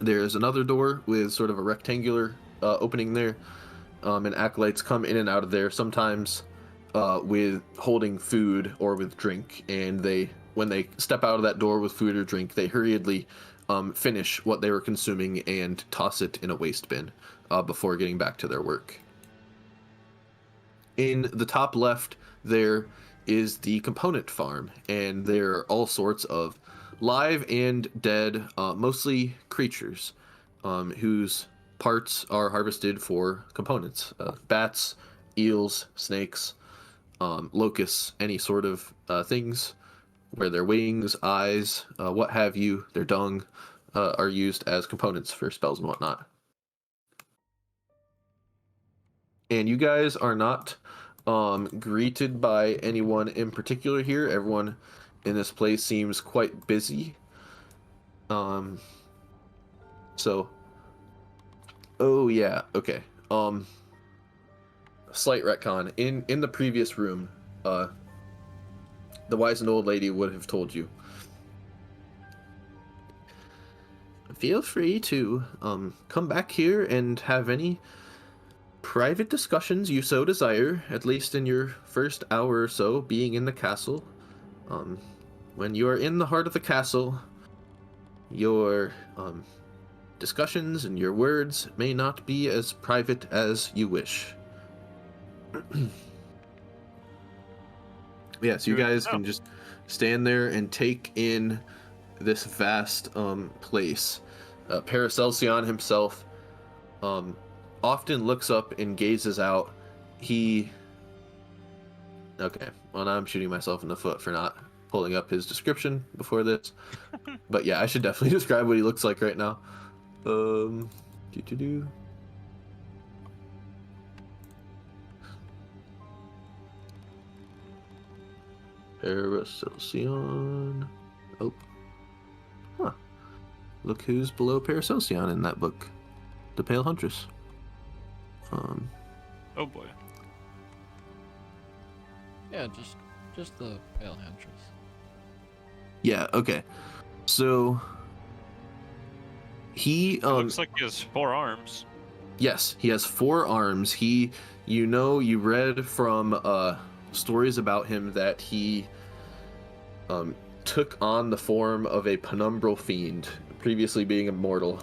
There's another door with sort of a rectangular opening there, and acolytes come in and out of there, sometimes with holding food or with drink, and when they step out of that door with food or drink, they hurriedly finish what they were consuming and toss it in a waste bin before getting back to their work. In the top left, there is the component farm, and there are all sorts of live and dead, mostly creatures, whose parts are harvested for components. Bats, eels, snakes, locusts, any sort of things where their wings, eyes, what have you, their dung, are used as components for spells and whatnot. And you guys are not greeted by anyone in particular here. Everyone in this place seems quite busy. Oh yeah, okay. Slight retcon. In the previous room, the wizened old lady would have told you. Feel free to come back here and have any private discussions you so desire, at least in your first hour or so being in the castle. When you are in the heart of the castle, your discussions and your words may not be as private as you wish. Yeah, so you guys can just stand there and take in this vast place. Paracelsian himself often looks up and gazes out. Okay, well now I'm shooting myself in the foot for not pulling up his description before this. But yeah, I should definitely describe what he looks like right now. Paracelsian. Oh. Huh. Look who's below Paracelsian in that book. The Pale Huntress. Oh boy. Yeah, just the Pale Huntress. Yeah, okay. So he looks like he has 4 arms. Yes, he has 4 arms. You read from stories about him that he took on the form of a penumbral fiend, previously being immortal,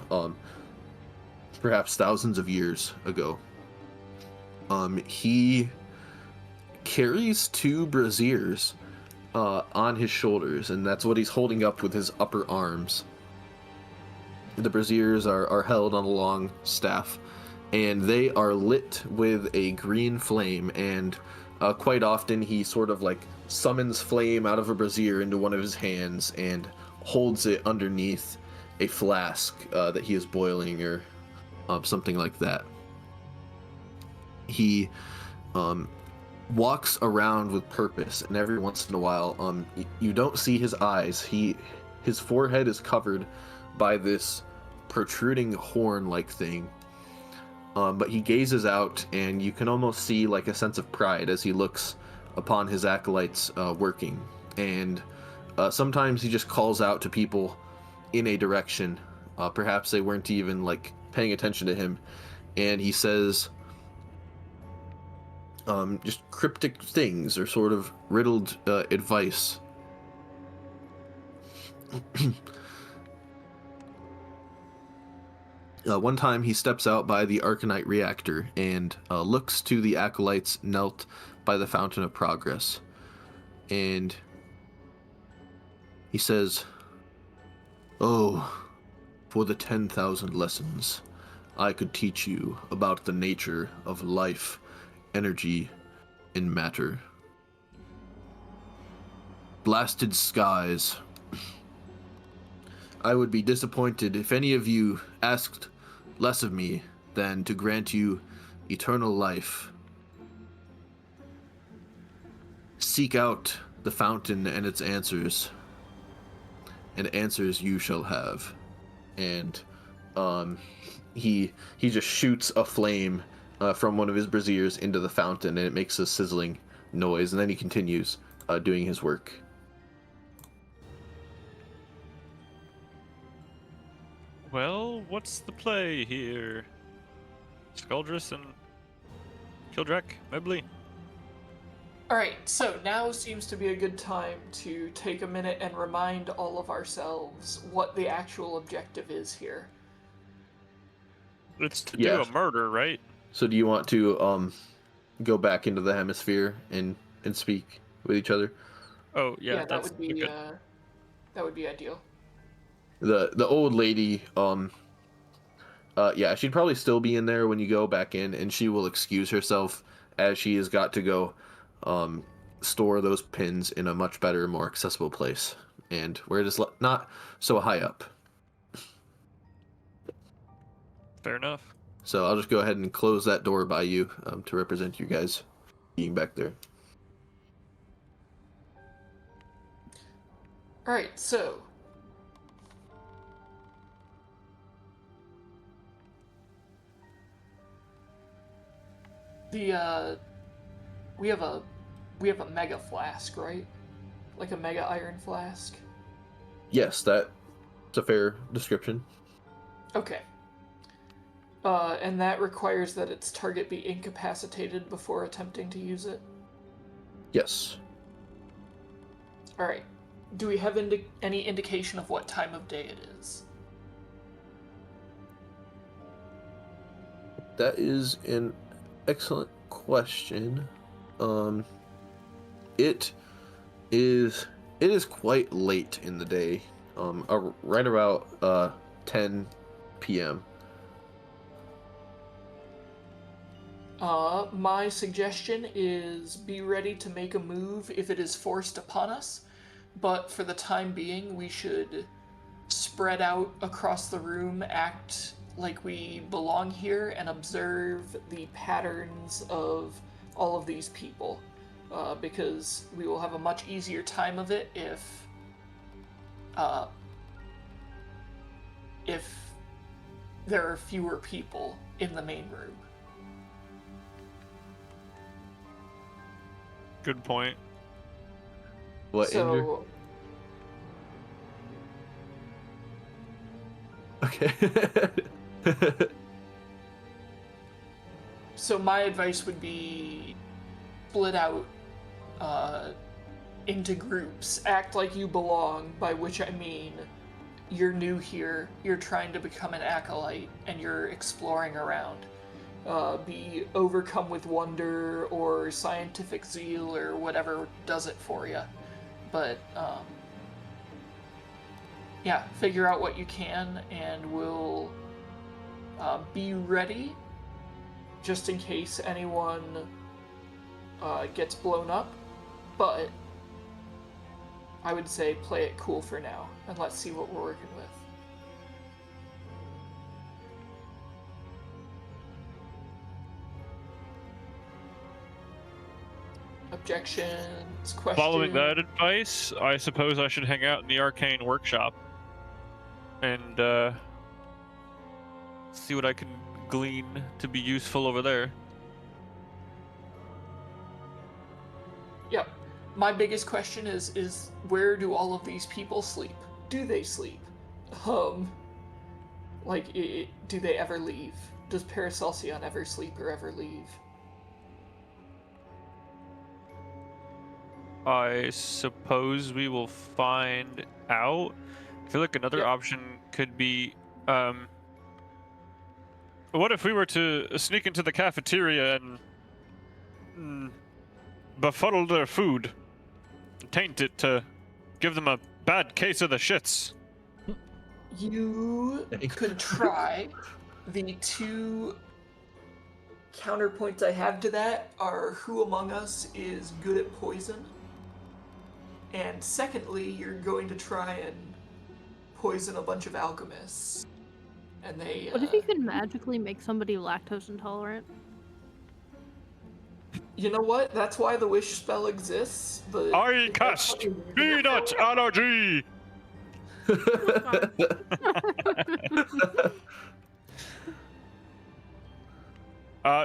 perhaps thousands of years ago. He carries 2 braziers on his shoulders, and that's what he's holding up with his upper arms. The braziers are held on a long staff, and they are lit with a green flame, and Quite often, he sort of like summons flame out of a brazier into one of his hands and holds it underneath a flask that he is boiling or something like that. He walks around with purpose, and every once in a while, you don't see his eyes. His forehead is covered by this protruding horn-like thing. But he gazes out, and you can almost see like a sense of pride as he looks upon his acolytes working. And sometimes he just calls out to people in a direction. Perhaps they weren't even like paying attention to him, and he says just cryptic things or sort of riddled advice. One time he steps out by the Arcanite reactor and looks to the acolytes knelt by the Fountain of Progress. And he says, "Oh, for the 10,000 lessons I could teach you about the nature of life, energy, and matter. Blasted skies. I would be disappointed if any of you asked less of me than to grant you eternal life. Seek out the fountain and its answers, and answers you shall have." And he just shoots a flame from one of his braziers into the fountain, and it makes a sizzling noise, and then he continues doing his work. Well, what's the play here? Skuldrus and Kildrak, Mebley. Alright, so now seems to be a good time to take a minute and remind all of ourselves what the actual objective is here. It's to Yeah. do a murder, right? So do you want to go back into the hemisphere and speak with each other? Oh, yeah, that that's would be good. that would be ideal. The old lady, yeah, she'd probably still be in there when you go back in, and she will excuse herself as she has got to go store those pins in a much better, more accessible place, and where it is not so high up. Fair enough. So I'll just go ahead and close that door by you to represent you guys being back there. Alright, so we have a mega flask, right? Like a mega iron flask. Yes, that's a fair description. Okay. And that requires that its target be incapacitated before attempting to use it? Yes. Alright. Do we have any indication of what time of day it is? That is an excellent question. It is quite late in the day. Right about 10 p.m. My suggestion is be ready to make a move if it is forced upon us, but for the time being, we should spread out across the room, act like we belong here, and observe the patterns of all of these people, because we will have a much easier time of it if there are fewer people in the main room. Good point. What, Andrew? So, Okay. so my advice would be split out into groups. Act like you belong, by which I mean you're new here, you're trying to become an acolyte, and you're exploring around. Be overcome with wonder or scientific zeal or whatever does it for you. But, yeah, figure out what you can, and we'll be ready just in case anyone gets blown up, but I would say play it cool for now, and let's see what we're working with. Objections, questions? Following that advice, I suppose I should hang out in the arcane workshop and see what I can glean to be useful over there. Yep. My biggest question is where do all of these people sleep? Do they sleep? Like, do they ever leave? Does Paracelsian ever sleep or ever leave? I suppose we will find out. I feel like another Yep. option could be, what if we were to sneak into the cafeteria and befuddle their food, taint it to give them a bad case of the shits? You could try. The two counterpoints I have to that are who among us is good at poison? And secondly, you're going to try and poison a bunch of alchemists. And they. What if you could magically make somebody lactose intolerant? You know what? That's why the wish spell exists. But I cast peanut allergy!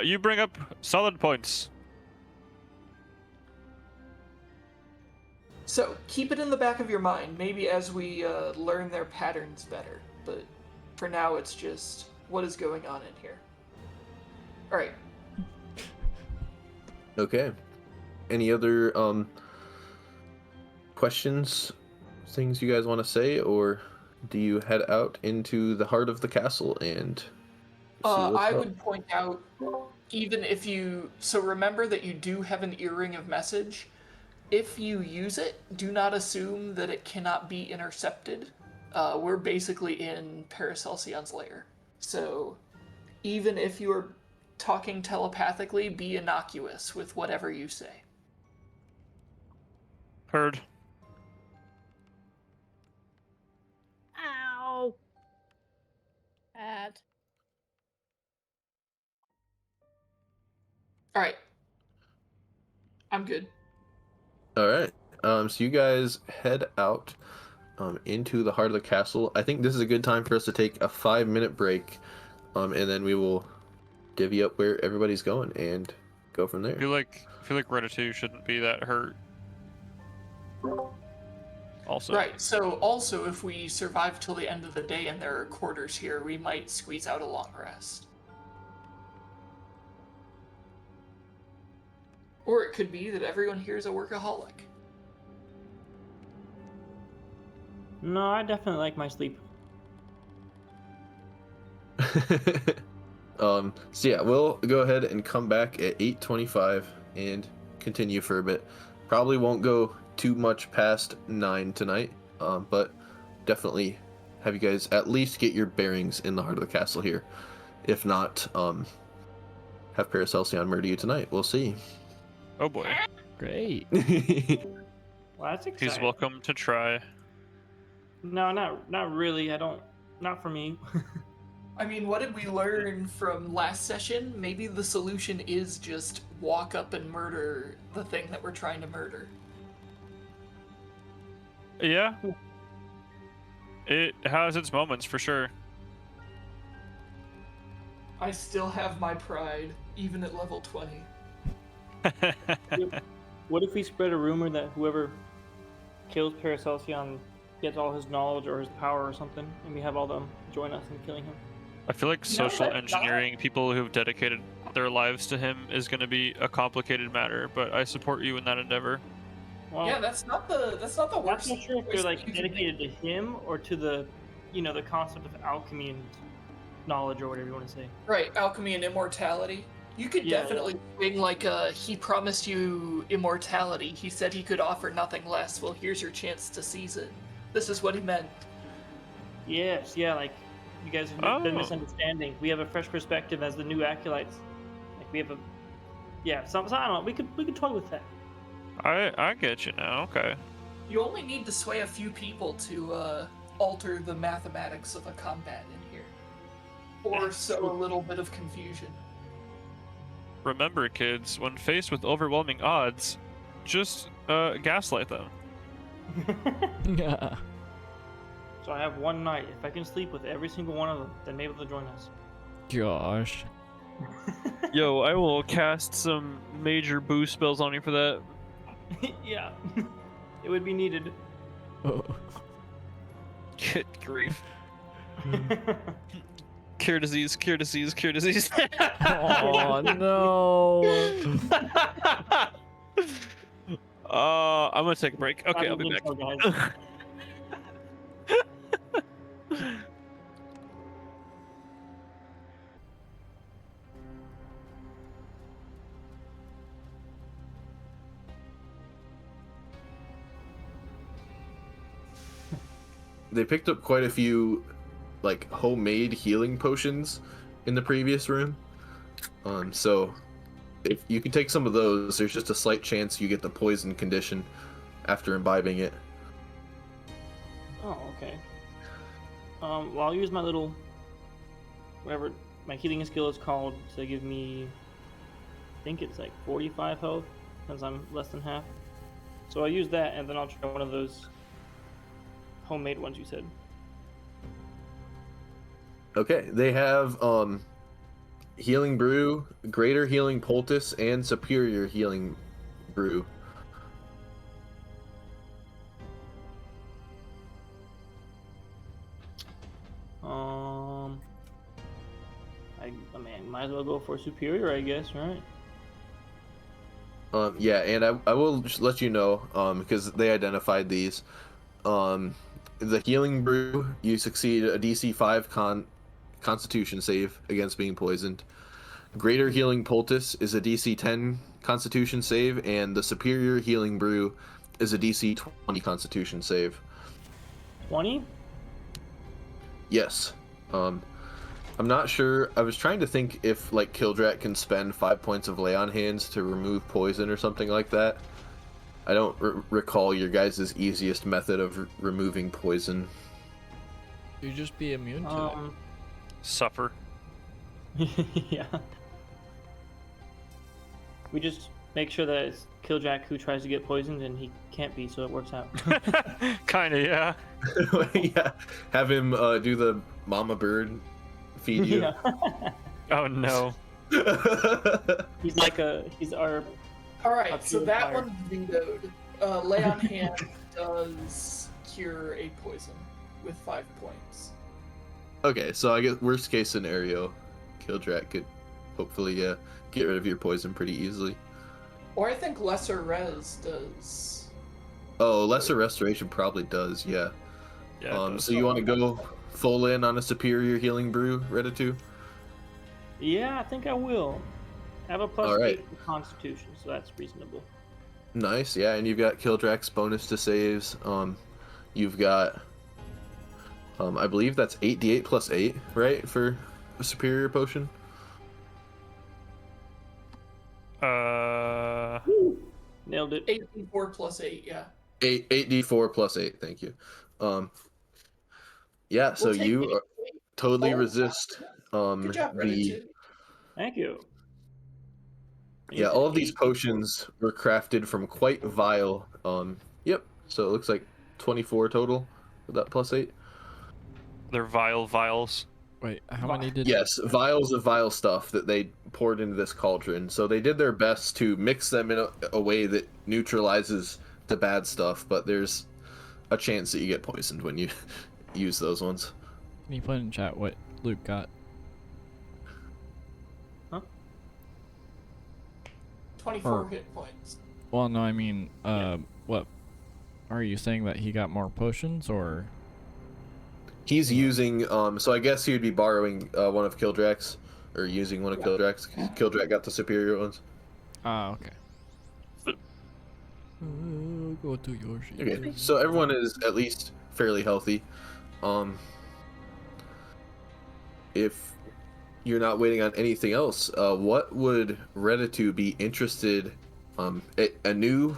You bring up solid points. So keep it in the back of your mind. Maybe as we learn their patterns better. But for now, it's just what is going on in here. All right. Okay. Any other questions, things you guys want to say, or do you head out into the heart of the castle and see what's I up? would point out, even if you... So remember that you do have an earring of message. If you use it, do not assume that it cannot be intercepted. We're basically in Paracelsian's lair. So even if you're talking telepathically, be innocuous with whatever you say. Heard. Ow. At. All right. I'm good. All right. So you guys head out into the heart of the castle. I think this is a good time for us to take a 5-minute break, and then we will divvy up where everybody's going and go from there. I feel like Ratatouille shouldn't be that hurt. Also. Right, so also if we survive till the end of the day and there are quarters here, we might squeeze out a long rest. Or it could be that everyone here is a workaholic. No, I definitely like my sleep. So yeah, we'll go ahead and come back at 8:25 and continue for a bit. Probably won't go too much past 9 tonight, but definitely have you guys at least get your bearings in the heart of the castle here. If not, have Paracelsian murder you tonight. We'll see. Oh boy. Great. Well, that's exciting. He's welcome to try. No, not really. Not for me. I mean, what did we learn from last session? Maybe the solution is just walk up and murder the thing that we're trying to murder. Yeah. It has its moments for sure. I still have my pride, even at level 20. What if we spread a rumor that whoever kills Paracelsian gets all his knowledge or his power or something, and we have all them join us in killing him? I feel like No, social that's engineering people who've dedicated their lives to him is going to be a complicated matter, but I support you in that endeavor. Well, Yeah, that's not the I'm worst. not sure if they're choice like you can dedicated to him or to the, the concept of alchemy and knowledge or whatever you want to say. Right, alchemy and immortality. You could Yeah, definitely swing like he promised you immortality. He said he could offer nothing less. Well, here's your chance to seize it. This is what he meant. Yes, yeah, like you guys have been Oh. misunderstanding. We have a fresh perspective as the new acolytes. Like we have Yeah, so I don't know. We could toy with that. I get you now. Okay. You only need to sway a few people to alter the mathematics of a combat in here, or sow a little bit of confusion. Remember, kids, when faced with overwhelming odds, just gaslight them. Yeah. So I have one night. If I can sleep with every single one of them, then maybe they'll join us. Gosh. Yo, I will cast some major boost spells on you for that. Yeah, it would be needed. Oh. Good grief. Cure disease, cure disease, cure disease. Oh no. I'm gonna take a break. Okay, I'll be back. Guys. They picked up quite a few, like, homemade healing potions in the previous room. So if you can take some of those, there's just a slight chance you get the poison condition after imbibing it. Oh, okay. Well, I'll use my little, whatever my healing skill is called, to give me, I think it's like 45 health, since I'm less than half. So I'll use that, and then I'll try one of those homemade ones you said. Okay, they have healing brew, greater healing poultice, and superior healing brew. I mean, might as well go for superior, I guess, right? Yeah, and I will just let you know, because they identified these. The healing brew, you succeed a DC 5 Constitution save against being poisoned. Greater healing poultice is a DC 10 Constitution save, and the superior healing brew is a DC 20 Constitution save. 20? Yes. I'm not sure. I was trying to think if, like, Kildrak can spend 5 points of lay on hands to remove poison or something like that. I don't recall your guys' easiest method of removing poison. You just be immune to it. Suffer. Yeah. We just make sure that it's Killjack who tries to get poisoned, and he can't be, so it works out. Kinda, yeah. Yeah, have him do the mama bird feed you. Yeah. Oh no. He's our. All right, Up so to that fire. one's vetoed. Lay on hand does cure a poison with 5 points. Okay, so I guess worst case scenario, Kildrak could hopefully get rid of your poison pretty easily. Or I think lesser res does. Oh, lesser restoration probably does, yeah. Yeah. it does. So you want to go full in on a superior healing brew, Reditu? Yeah, I think I will. I have a plus All right. 8 for Constitution, so that's reasonable. Nice, yeah, and you've got Kildrak's bonus to saves. You've got, I believe that's 8d8 plus 8, right, for a superior potion? Nailed it. 8d4 plus 8, yeah. 8d4 plus 8, thank you. Yeah, so We'll take you it. totally Oh, resist Good job, the Reddit. Thank you. yeah, all of these potions were crafted from quite vile. Yep. So it looks like 24 total with that plus 8. They're vile vials. Wait, how many did? Yes, vials of vile stuff that they poured into this cauldron. So they did their best to mix them in a way that neutralizes the bad stuff, but there's a chance that you get poisoned when you use those ones. Can you put in chat what Luke got? 24 Or- hit points. Well, no, I mean, what? Are you saying that he got more potions, or? He's using, so I guess he would be borrowing one of Kildrak's, or using one of Kildrak's. Kildrak got the superior ones. Ah, okay. Go to Yoshi. Okay, so everyone is at least fairly healthy. If you're not waiting on anything else, what would Reditu be interested, a new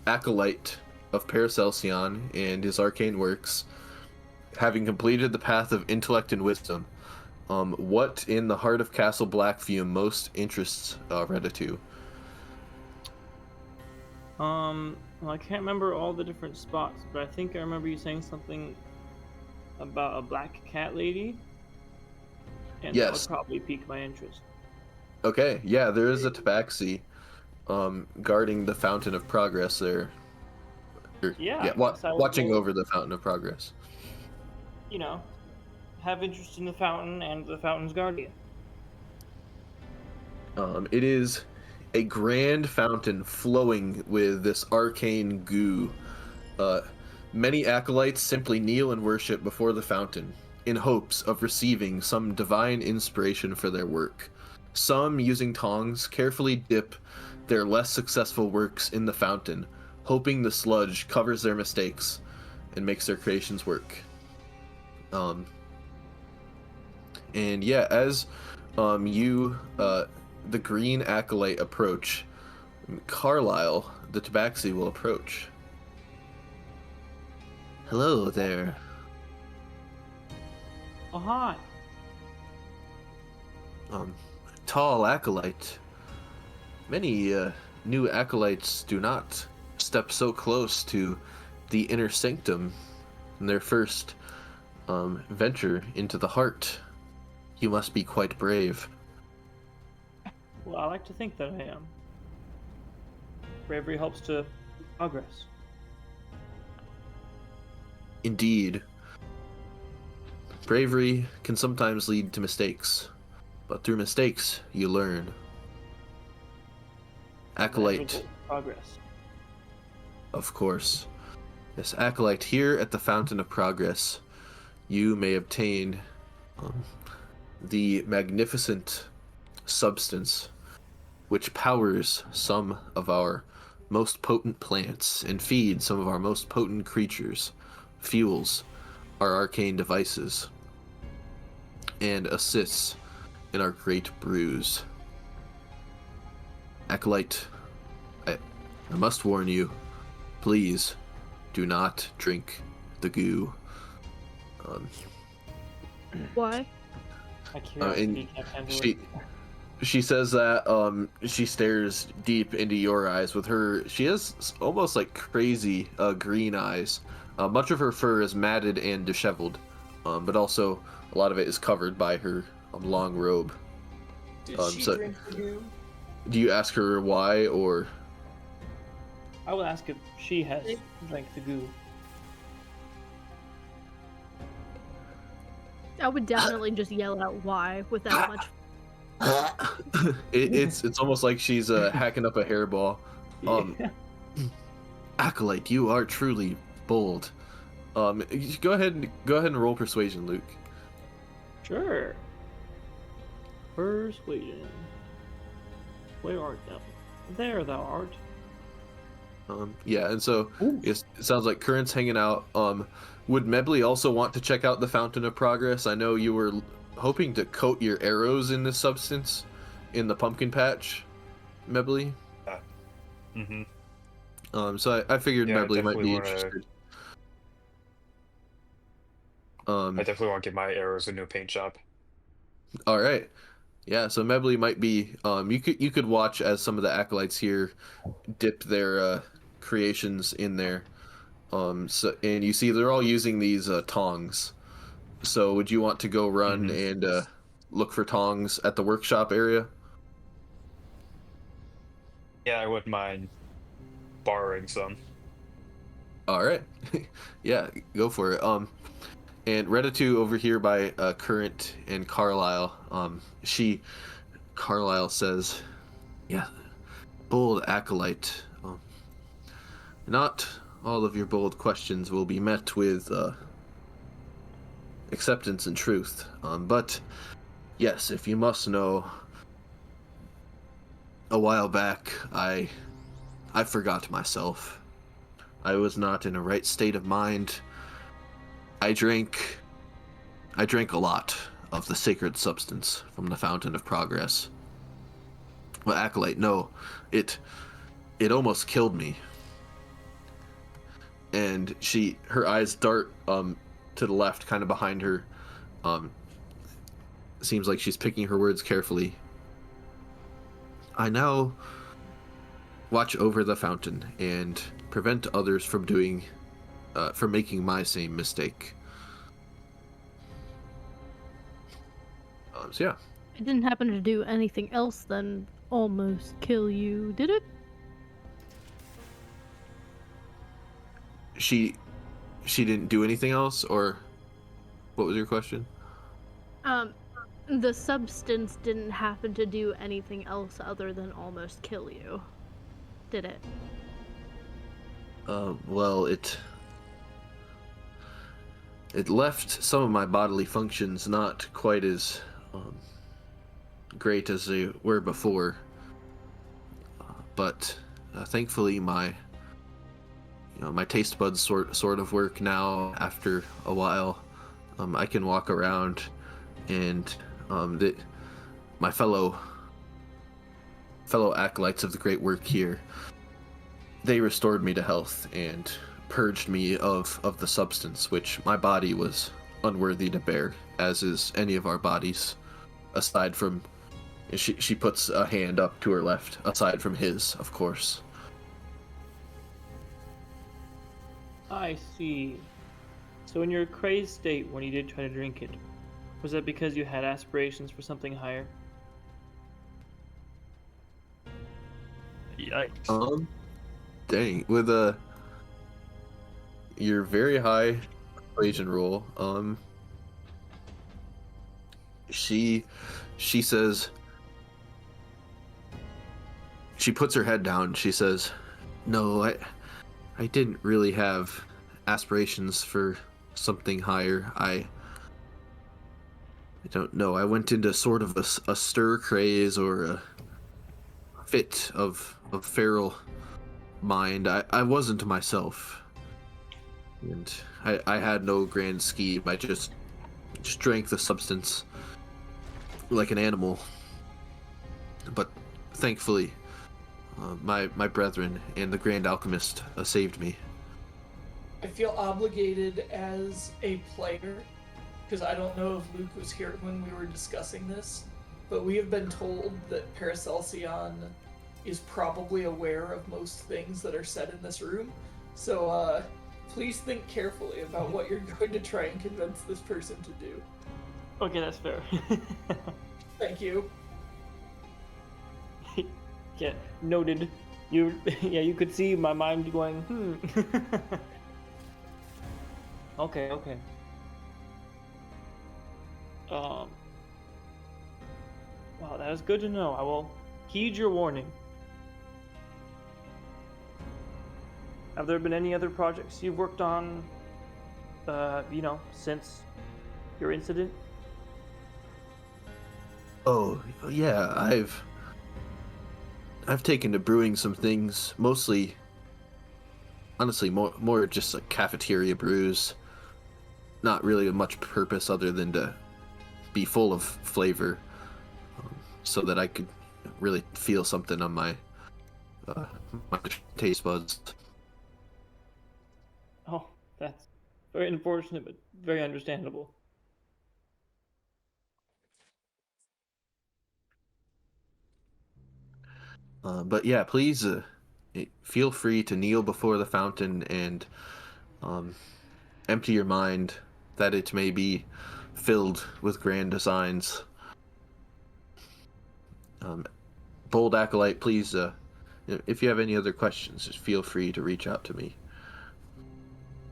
acolyte of Paracelsian and his arcane works, having completed the path of intellect and wisdom, what in the heart of Castle Blackview most interests Reditu? Well, I can't remember all the different spots, but I think I remember you saying something about a black cat lady, and that Yes. would probably pique my interest. Okay, yeah, there is a tabaxi guarding the Fountain of Progress there. Yeah, Yeah, I guess I would watching go, over the Fountain of Progress. you know, have interest in the fountain and the fountain's guardian. It is a grand fountain flowing with this arcane goo. Uh, Many acolytes simply kneel and worship before the fountain in hopes of receiving some divine inspiration for their work. Some, using tongs, carefully dip their less successful works in the fountain, hoping the sludge covers their mistakes and makes their creations work. And yeah, as the green acolyte approach, Carlisle, the tabaxi, will approach. Hello there. Oh, hi. Tall acolyte. Many new acolytes do not step so close to the inner sanctum in their first venture into the heart. You must be quite brave. Well, I like to think that I am. Bravery helps to progress. Indeed. Bravery can sometimes lead to mistakes, but through mistakes, you learn. Acolyte, Progress. of course. This acolyte here at the Fountain of Progress, you may obtain the magnificent substance which powers some of our most potent plants and feeds some of our most potent creatures, fuels our arcane devices, and assists in our great brews. Acolyte, I must warn you, please do not drink the goo. Why? My curiosity can't handle it. She says that she stares deep into your eyes with her. She has almost like crazy green eyes. Much of her fur is matted and disheveled, but also a lot of it is covered by her long robe. Did she so- drink the goo? Do you ask her why, or I will ask if she has drank the goo. I would definitely just yell out why without much. it's almost like she's hacking up a hairball. Acolyte, you are truly bold. Go ahead and roll persuasion, Luke. Sure. Persuasion. Where art thou? There thou art. Yeah, and so it sounds like Current's hanging out. Would Mebley also want to check out the Fountain of Progress? I know you were hoping to coat your arrows in this substance in the pumpkin patch, Mebley. So I figured Mebley might be interested. I definitely want to give my arrows a new paint job. All right. Yeah, so Mebley might be. You could watch as some of the acolytes here dip their creations in there. And you see they're all using these tongs. So would you want to go run and look for tongs at the workshop area? Yeah, I wouldn't mind borrowing some. All right. Yeah, go for it. And Reditu over here by Current and Carlisle. Carlisle says, "Yeah, bold acolyte. Not all of your bold questions will be met with acceptance and truth. But yes, if you must know, a while back I forgot myself. I was not in a right state of mind. I drank a lot of the sacred substance from the fountain of progress. Well, Acolyte, no, it almost killed me. And her eyes dart to the left, kind of behind her. Seems like she's picking her words carefully. I now watch over the fountain and prevent others from making my same mistake. So yeah. It didn't happen to do anything else than almost kill you, did it? She didn't do anything else, or what was your question? The substance didn't happen to do anything else other than almost kill you, did it? Well, it left some of my bodily functions not quite as great as they were before. But thankfully, my taste buds sort of work now. After a while, I can walk around, and my fellow acolytes of the great work here, they restored me to health and purged me of the substance which my body was unworthy to bear, as is any of our bodies, aside from, she puts a hand up to her left, aside from his, of course. I see. So in your crazed state when you did try to drink it, was that because you had aspirations for something higher? Yikes. Dang, with your very high equation roll, she says, she puts her head down, she says, no, I didn't really have aspirations for something higher. I don't know, I went into sort of a stir craze or a fit of feral mind. I wasn't myself. And I had no grand scheme. I just drank the substance like an animal. But thankfully, my brethren and the Grand Alchemist saved me. I feel obligated as a player, because I don't know if Luke was here when we were discussing this, but we have been told that Paracelsian is probably aware of most things that are said in this room. So please think carefully about what you're going to try and convince this person to do. Okay, that's fair. Thank you. Yeah, noted. You could see my mind going, Okay. Wow, that is good to know. I will heed your warning. Have there been any other projects you've worked on, since your incident? Oh, yeah, I've taken to brewing some things, mostly, honestly, more just like cafeteria brews. Not really much purpose other than to be full of flavor, so that I could really feel something on my taste buds. Oh, that's very unfortunate, but very understandable. But yeah, please feel free to kneel before the fountain and empty your mind, that it may be filled with grand designs. Bold Acolyte, please, if you have any other questions, just feel free to reach out to me.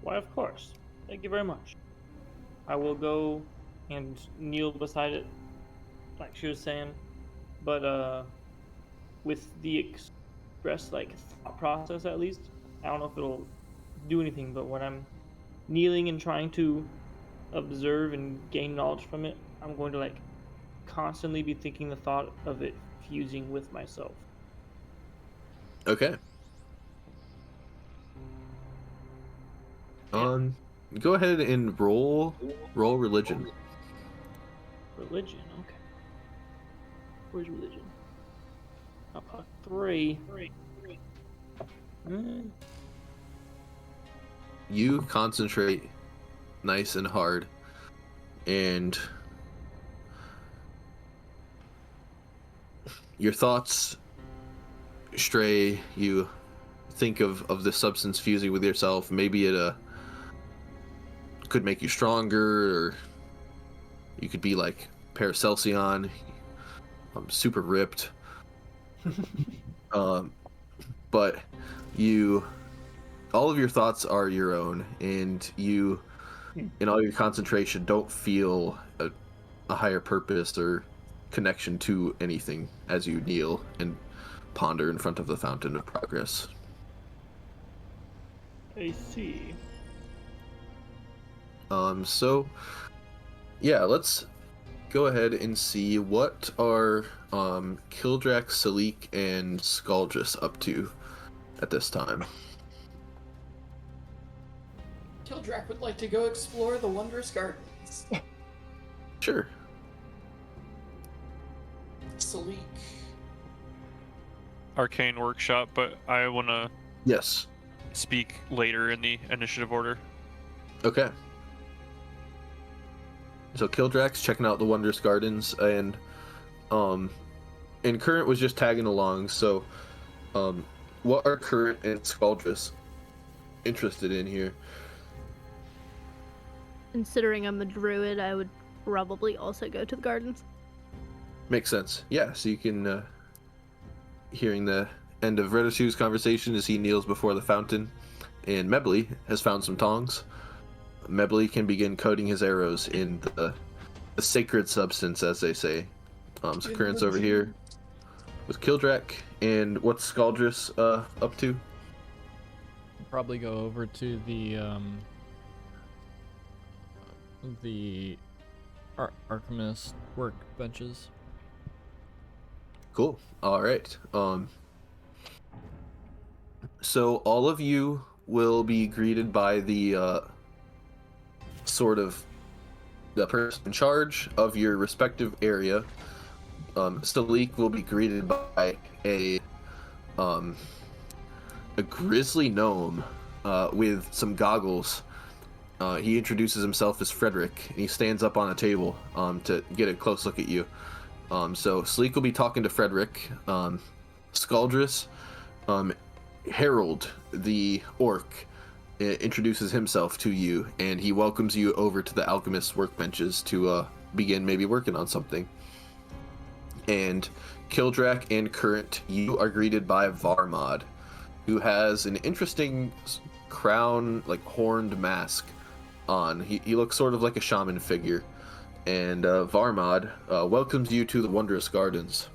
Why, of course. Thank you very much. I will go and kneel beside it, like she was saying, but with the express thought process at least. I don't know if it'll do anything, but when I'm kneeling and trying to observe and gain knowledge from it, I'm going to constantly be thinking the thought of it fusing with myself. Okay. Yeah. Go ahead and roll religion. Religion, okay. Where's religion? Up 3. You concentrate nice and hard, and your thoughts stray. You think of the substance fusing with yourself. Maybe it could make you stronger, or you could be like Paracelsian, super ripped. But all of your thoughts are your own, and you, in all your concentration, don't feel a higher purpose or connection to anything as you kneel and ponder in front of the fountain of progress. I see. So yeah, let's go ahead and see what are Kildrak, Salik, and Skaldris up to at this time. Kildrak would like to go explore the wondrous gardens. Sure. Salik. Arcane workshop, but I want to Yes. speak later in the initiative order. Okay. So Kildrak's checking out the wondrous gardens, and Current was just tagging along. So what are Current and Skaldris interested in here? Considering I'm a druid, I would probably also go to the gardens. Makes sense. Yeah, so you can hearing the end of Redisu's conversation as he kneels before the fountain, and Mebly has found some tongs. Mebly can begin coating his arrows in the sacred substance, as they say. So Current's over here with Kildrak, and what's Skaldris up to? Probably go over to the Archimist workbenches. Cool. All right. So all of you will be greeted by the sort of the person in charge of your respective area. Salik will be greeted by a grizzly gnome with some goggles. He introduces himself as Frederick, and he stands up on a table to get a close look at you. So Sleek will be talking to Frederick. Skaldris, Harold, the orc, introduces himself to you, and he welcomes you over to the alchemist's workbenches to begin maybe working on something. And Kildrak and Current, you are greeted by Varmod, who has an interesting crown, like horned mask on. He looks sort of like a shaman figure. And Varmod welcomes you to the Wondrous Gardens.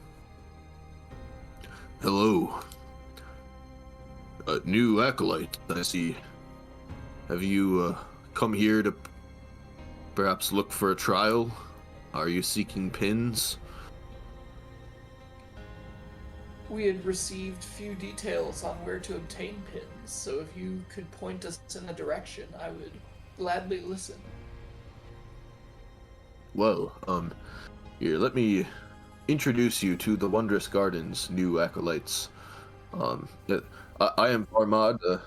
Hello. New acolyte, I see. Have you come here to perhaps look for a trial? Are you seeking pins? We had received few details on where to obtain pins, so if you could point us in a direction, I would gladly listen. Well, here, let me introduce you to the Wondrous Gardens, new acolytes. I am Varmod.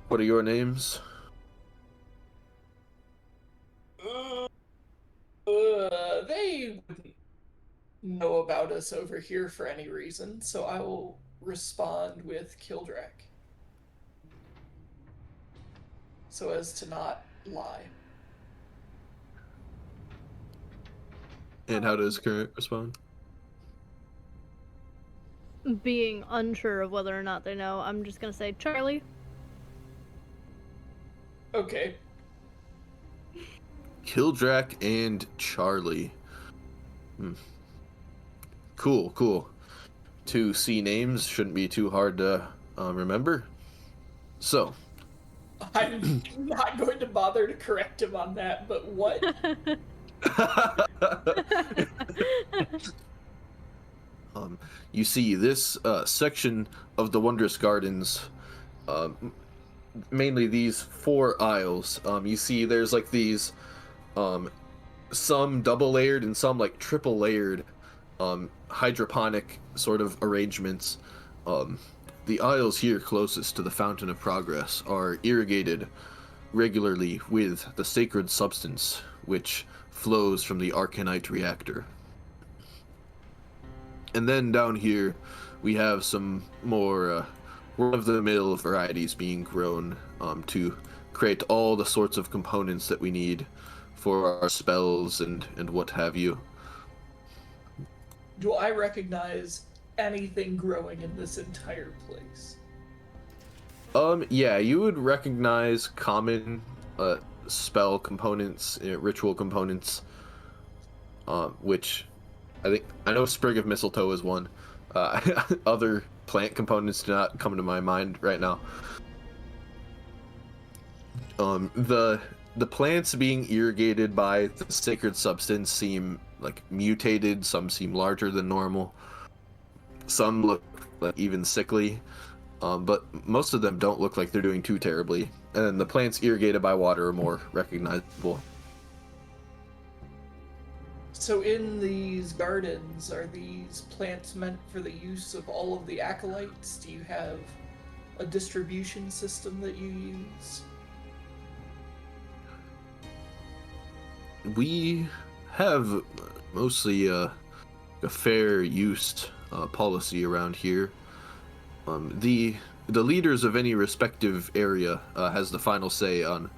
What are your names? They wouldn't know about us over here for any reason, so I will respond with Kildrak. So as to not lie. And how does Current respond? Being unsure of whether or not they know, I'm just gonna say Charlie. Okay. Kildrak and Charlie. Cool. 2 C names shouldn't be too hard to remember. So. I'm not going to bother to correct him on that, but what? You see, this section of the Wondrous Gardens, mainly these 4 aisles, you see there's like these some double layered and some like triple layered hydroponic sort of arrangements. Um, the aisles here closest to the Fountain of Progress are irrigated regularly with the sacred substance which flows from the Arcanite reactor. And then down here, we have some more run-of-the-mill varieties being grown to create all the sorts of components that we need for our spells and what have you. Do I recognize anything growing in this entire place? Yeah, you would recognize common spell components, ritual components, which I know Sprig of Mistletoe is one. Other plant components do not come to my mind right now. The plants being irrigated by the sacred substance seem like mutated. Some seem larger than normal. Some look like even sickly. But most of them don't look like they're doing too terribly. And the plants irrigated by water are more recognizable. So in these gardens, are these plants meant for the use of all of the acolytes? Do you have a distribution system that you use? We have mostly a fair use policy around here. The leaders of any respective area has the final say on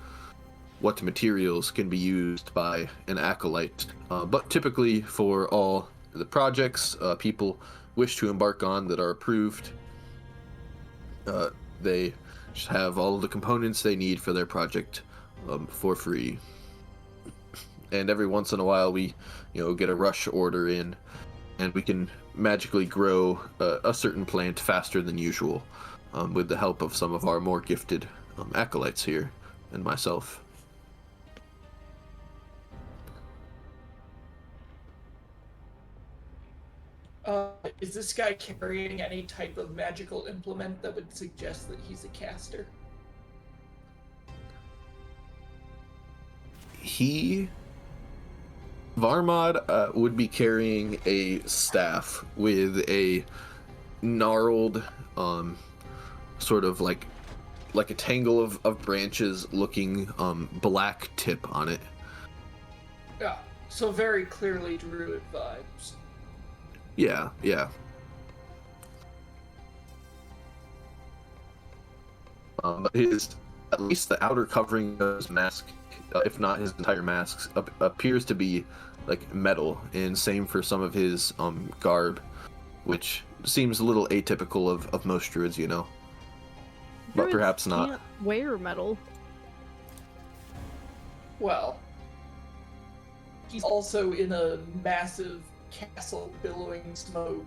what materials can be used by an acolyte. But typically, for all the projects people wish to embark on that are approved, they just have all of the components they need for their project for free. And every once in a while, we, get a rush order in, and we can magically grow a certain plant faster than usual, with the help of some of our more gifted acolytes here and myself. Is this guy carrying any type of magical implement that would suggest that he's a caster? Varmod would be carrying a staff with a gnarled, sort of like a tangle of branches looking black tip on it. Yeah, so very clearly druid vibes. Yeah. But at least the outer covering of his mask, if not his entire mask, appears to be like metal, and same for some of his garb, which seems a little atypical of most druids, but Druids perhaps not. Can't wear metal. Well, he's also in a massive castle billowing smoke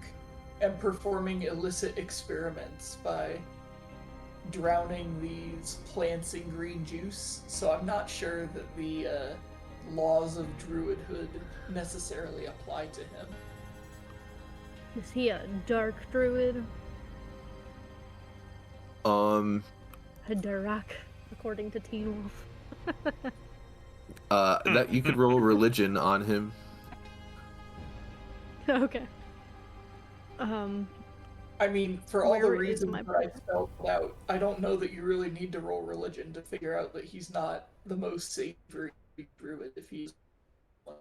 and performing illicit experiments by drowning these plants in green juice, so I'm not sure that the laws of druidhood necessarily apply to him. Is he a dark druid? A Darak, according to Teen Wolf. That you could roll religion on him. Okay. I mean, for all the Where is reasons my that I spelled out, I don't know that you really need to roll religion to figure out that he's not the most savory druid if he's one.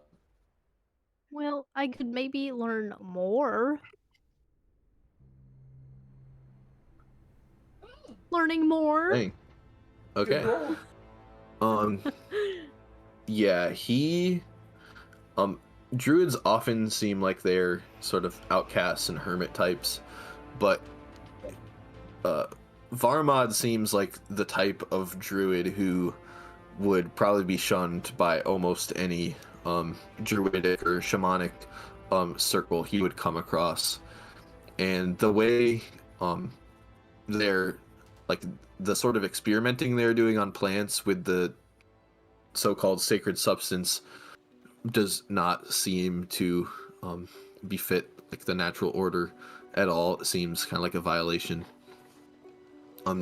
Well, I could maybe learn more. Learning more. Dang. Good Okay. roll. Yeah, druids often seem like they're sort of outcasts and hermit types, but Varmod seems like the type of druid who would probably be shunned by almost any druidic or shamanic circle he would come across. And the way they're like the sort of experimenting they're doing on plants with the so-called sacred substance does not seem to befit like the natural order at all. It seems kind of like a violation.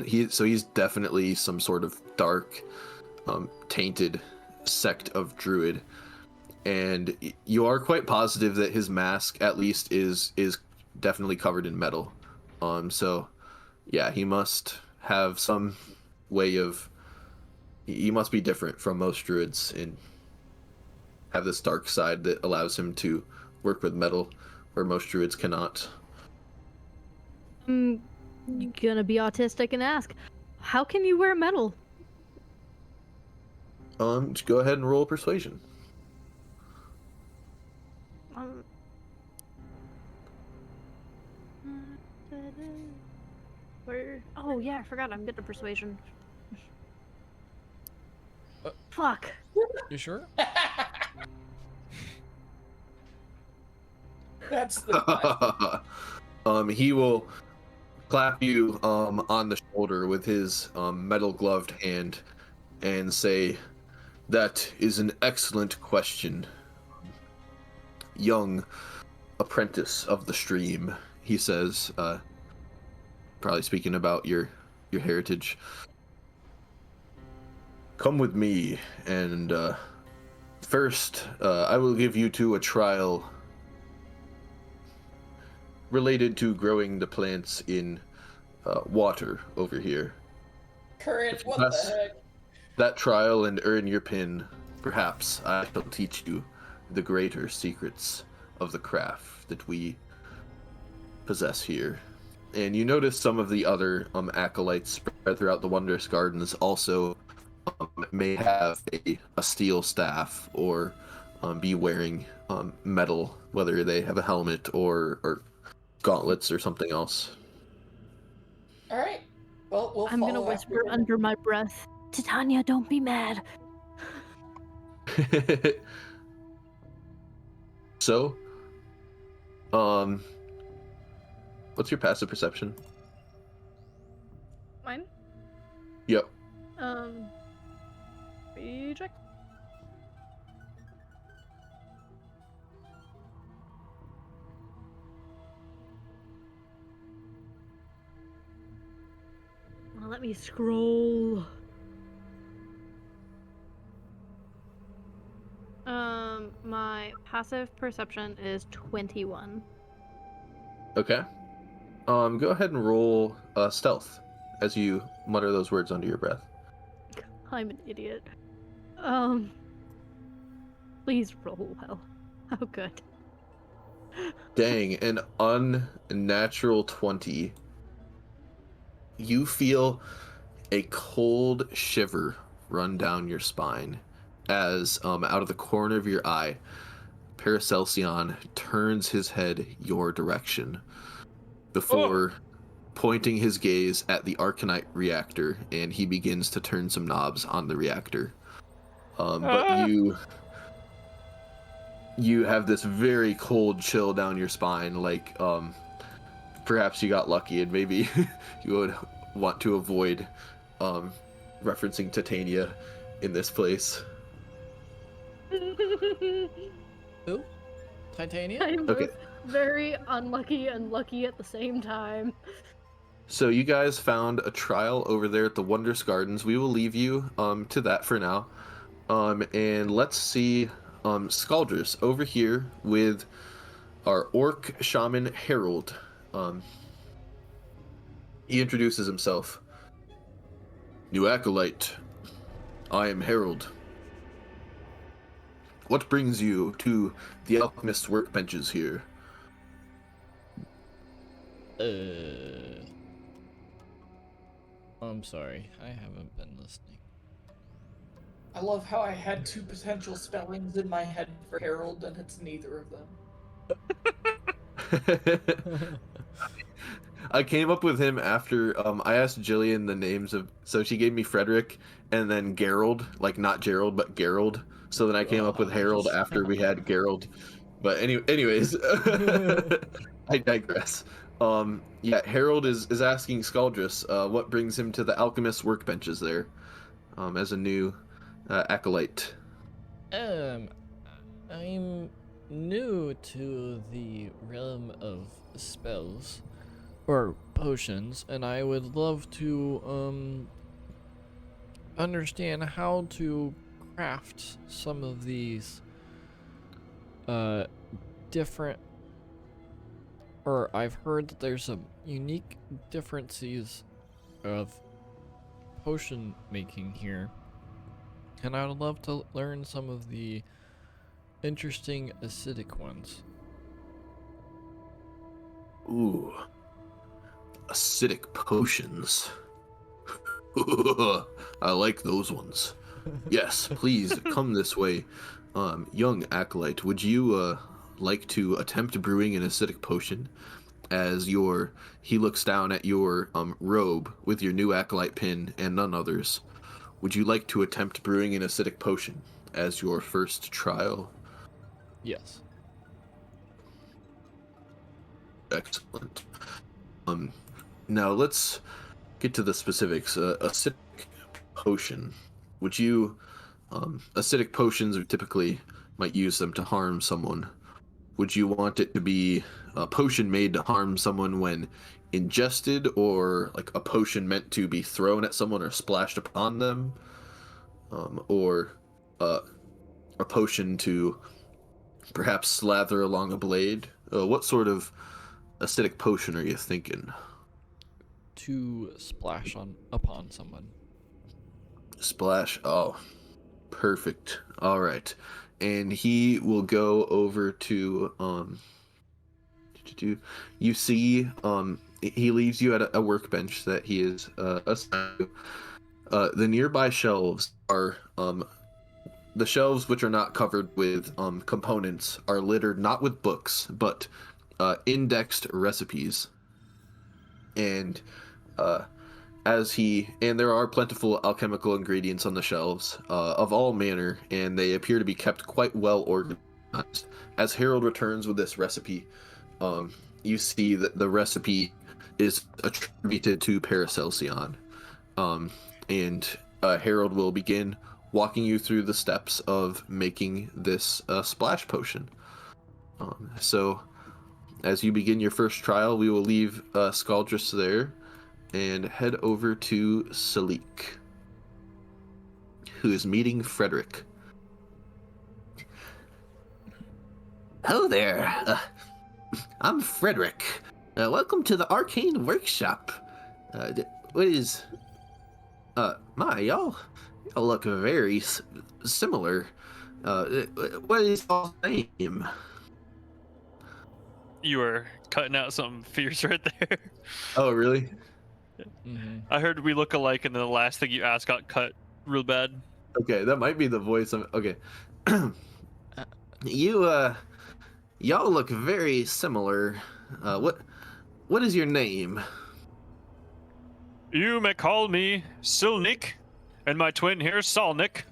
He's definitely some sort of dark, tainted sect of druid, and you are quite positive that his mask, at least, is definitely covered in metal. So yeah, he must have some way of. He must be different from most druids and have this dark side that allows him to work with metal, where most druids cannot. I'm gonna be autistic and ask, how can you wear metal? Just go ahead and roll persuasion. Um, where? Oh yeah, I forgot. I'm good at persuasion. Fuck. You sure? That's the question. He will clap you on the shoulder with his metal gloved hand and say, "That is an excellent question, young apprentice of the stream," he says, probably speaking about your heritage. "Come with me, and first I will give you to a trial related to growing the plants in water over here. Current, If you what pass the heck? that trial and earn your pin, perhaps I shall teach you the greater secrets of the craft that we possess here." And you notice some of the other acolytes spread throughout the Wondrous Gardens also may have a steel staff or be wearing metal, whether they have a helmet or gauntlets or something else. All right. Well, we'll I'm gonna follow whisper after him. under my breath, Titania, don't be mad. So, what's your passive perception? Mine? Yep. Check. Well, let me scroll. My passive perception is 21. Okay. Go ahead and roll stealth as you mutter those words under your breath. I'm an idiot. Please roll well. Oh, good. Dang, an unnatural 20. You feel a cold shiver run down your spine as, out of the corner of your eye, Paracelsian turns his head your direction before pointing his gaze at the Arcanite reactor, and he begins to turn some knobs on the reactor. But you have this very cold chill down your spine, like perhaps you got lucky and maybe you would want to avoid referencing Titania in this place. Who? Titania? I'm Okay. both very unlucky and lucky at the same time. So you guys found a trial over there at the Wondrous Gardens. We will leave you to that for now. And let's see Scaldrus over here with our orc shaman Harold. He introduces himself. "New acolyte, I am Harold. What brings you to the alchemist's workbenches here?" I'm sorry, I haven't been listening. I love how I had two potential spellings in my head for Harold, and it's neither of them. I came up with him after I asked Jillian the names of, so she gave me Frederick and then Gerald, like not Gerald but Gerald. So then I came up with Harold after we had Gerald. But anyways, I digress. Yeah, Harold is asking Scaldrus what brings him to the alchemist's workbenches there, as a new acolyte. I'm new to the realm of spells or potions, and I would love to understand how to craft some of these different, or I've heard that there's some unique differences of potion making here, and I would love to learn some of the interesting acidic ones. Ooh, acidic potions. I like those ones. Yes, please come this way. Young acolyte, would you like to attempt brewing an acidic potion? As he looks down at your robe with your new acolyte pin and none others. Would you like to attempt brewing an acidic potion as your first trial? Yes. Excellent. Now let's get to the specifics. Acidic potion. Would you? Acidic potions typically might use them to harm someone. Would you want it to be a potion made to harm someone when ingested, or like a potion meant to be thrown at someone or splashed upon them, or a potion to perhaps slather along a blade? What sort of acidic potion are you thinking? To splash upon someone. Splash. Oh, perfect. All right. And he will go over to you see he leaves you at a workbench that he is assigned to. The nearby shelves are the shelves which are not covered with components are littered not with books but indexed recipes. And there are plentiful alchemical ingredients on the shelves of all manner, and they appear to be kept quite well organized. As Harold returns with this recipe, you see that the recipe is attributed to Paracelsian, and Harold will begin walking you through the steps of making this splash potion. So as you begin your first trial, we will leave Scaldrus there and head over to Salik, who is meeting Frederick. Hello there. I'm Frederick. Welcome to the Arcane Workshop. Y'all look very similar. What is y'all's name? You were cutting out something fierce right there. Oh, really? Mm-hmm. I heard we look alike, and then the last thing you asked got cut real bad. Okay, that might be the voice of... Okay. Y'all look very similar. What is your name? You may call me Silnik, and my twin here, Solnik.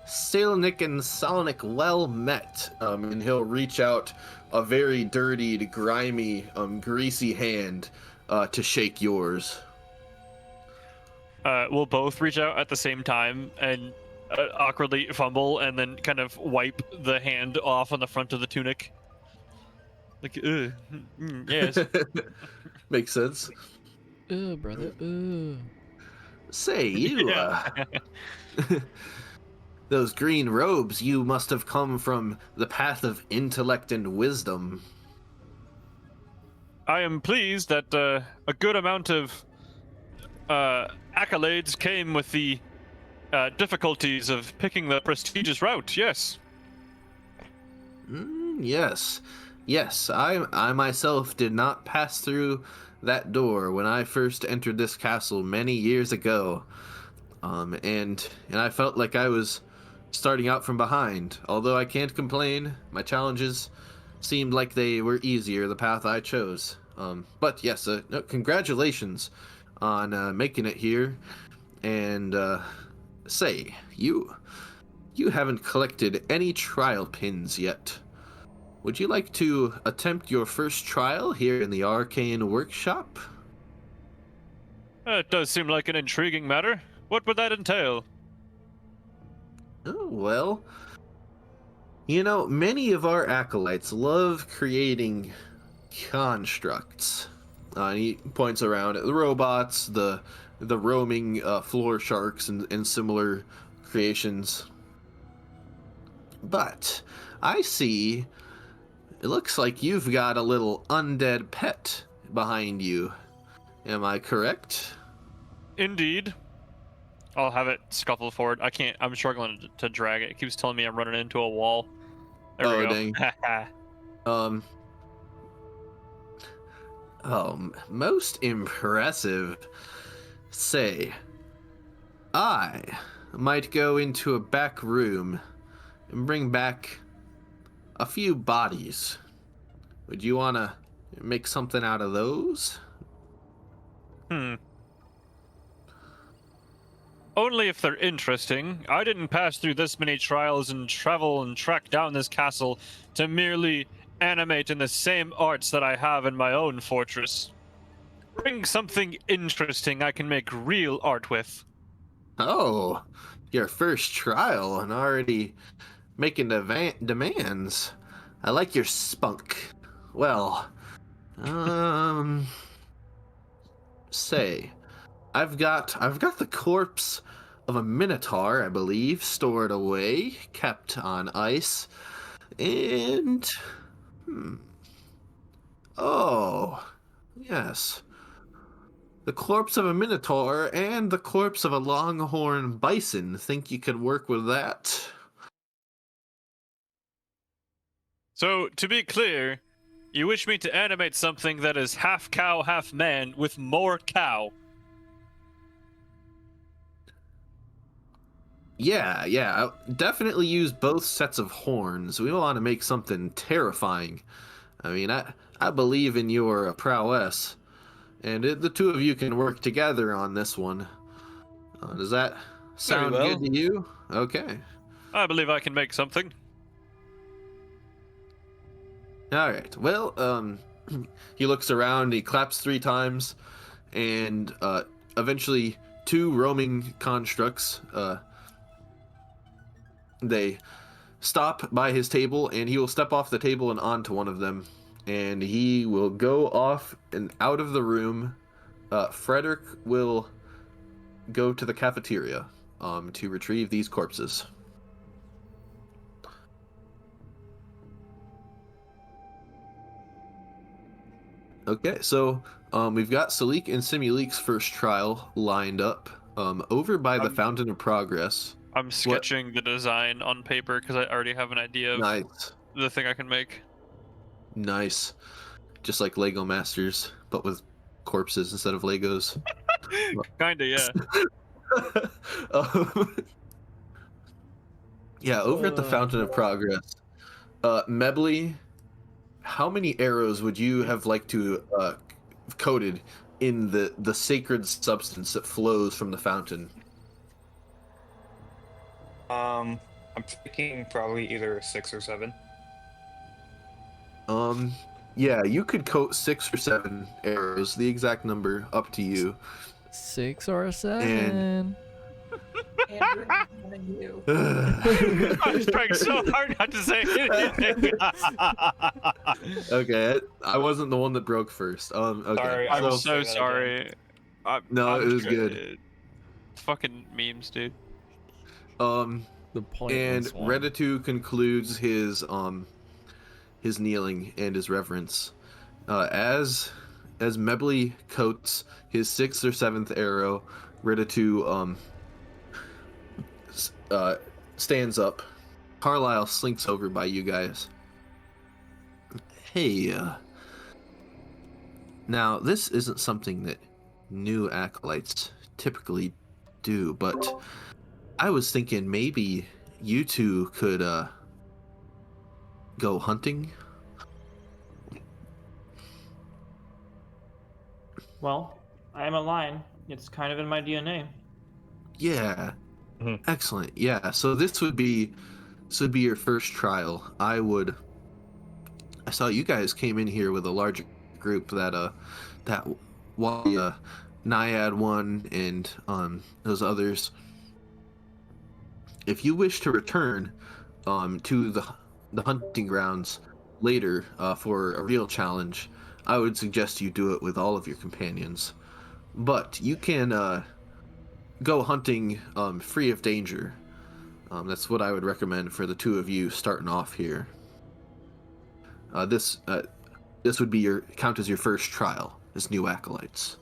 Salnik and Solnik, well met. And he'll reach out a very dirtied, grimy, greasy hand to shake yours. We'll both reach out at the same time and awkwardly fumble, and then kind of wipe the hand off on the front of the tunic. Like, yes. Makes sense. Brother. Say, you, those green robes, you must have come from the path of intellect and wisdom. I am pleased that a good amount of accolades came with the difficulties of picking the prestigious route, yes. Yes. Yes, I myself did not pass through that door when I first entered this castle many years ago. And I felt like I was starting out from behind. Although I can't complain, my challenges seemed like they were easier the path I chose. But yes, congratulations on making it here. And say, you haven't collected any trial pins yet. Would you like to attempt your first trial here in the Arcane Workshop? It does seem like an intriguing matter. What would that entail? Oh, well, many of our acolytes love creating constructs. He points around at the robots, the roaming floor sharks, and similar creations. But I see it looks like you've got a little undead pet behind you. Am I correct? Indeed. I'll have it scuffle forward. I can't. I'm struggling to drag it. It keeps telling me I'm running into a wall. There we Oh, go. dang. Um. Oh, most impressive. Say, I might go into a back room and bring back a few bodies. Would you want to make something out of those? Only if they're interesting. I didn't pass through this many trials and travel and track down this castle to merely animate in the same arts that I have in my own fortress. Bring something interesting I can make real art with. Oh, your first trial and already making demands. I like your spunk. Well, um, say, I've got the corpse of a minotaur, I believe, stored away, kept on ice, and oh, yes, the corpse of a minotaur and the corpse of a longhorn bison. Think you could work with that? So, to be clear, you wish me to animate something that is half cow, half man, with more cow. Yeah, I'll definitely use both sets of horns. We want to make something terrifying. I mean, I believe in your prowess, and the two of you can work together on this one. Does that sound well. good to you? Okay. I believe I can make something. All right. Well, he looks around, he claps 3 times, and eventually 2 roaming constructs, they stop by his table, and he will step off the table and onto one of them, and he will go off and out of the room. Frederick will go to the cafeteria to retrieve these corpses. Okay, so we've got Salik and Simuleek's first trial lined up over by the Fountain of Progress. I'm sketching the design on paper because I already have an idea of Nice. the thing I can make. Nice. Just like Lego Masters, but with corpses instead of Legos. Kinda, yeah. um, yeah, over at the Fountain of Progress. Mebley, how many arrows would you have liked to coated in the sacred substance that flows from the fountain? I'm thinking probably either 6 or 7. Yeah, you could coat 6 or 7 arrows, the exact number, up to you. 6 or 7. And- Andrew, I'm telling you. I was trying so hard not to say anything. Okay, I wasn't the one that broke first. Okay. Sorry, I'm will so say that sorry. No, it was good. Fucking memes, dude. The pointless one. Reditu concludes his kneeling and his reverence. As Mebley coats his 6th or 7th arrow, Reditu stands up. Carlisle slinks over by you guys. Hey, now this isn't something that new acolytes typically do, but I was thinking maybe you two could go hunting. Well, I am a lion. It's kind of in my DNA. Yeah. Mhm. Excellent. Yeah. So this would be your first trial. I saw you guys came in here with a larger group that one Naiad one and those others. If you wish to return to the hunting grounds later for a real challenge, I would suggest you do it with all of your companions. But you can go hunting free of danger. That's what I would recommend for the two of you starting off here. This would be count as your first trial as new acolytes.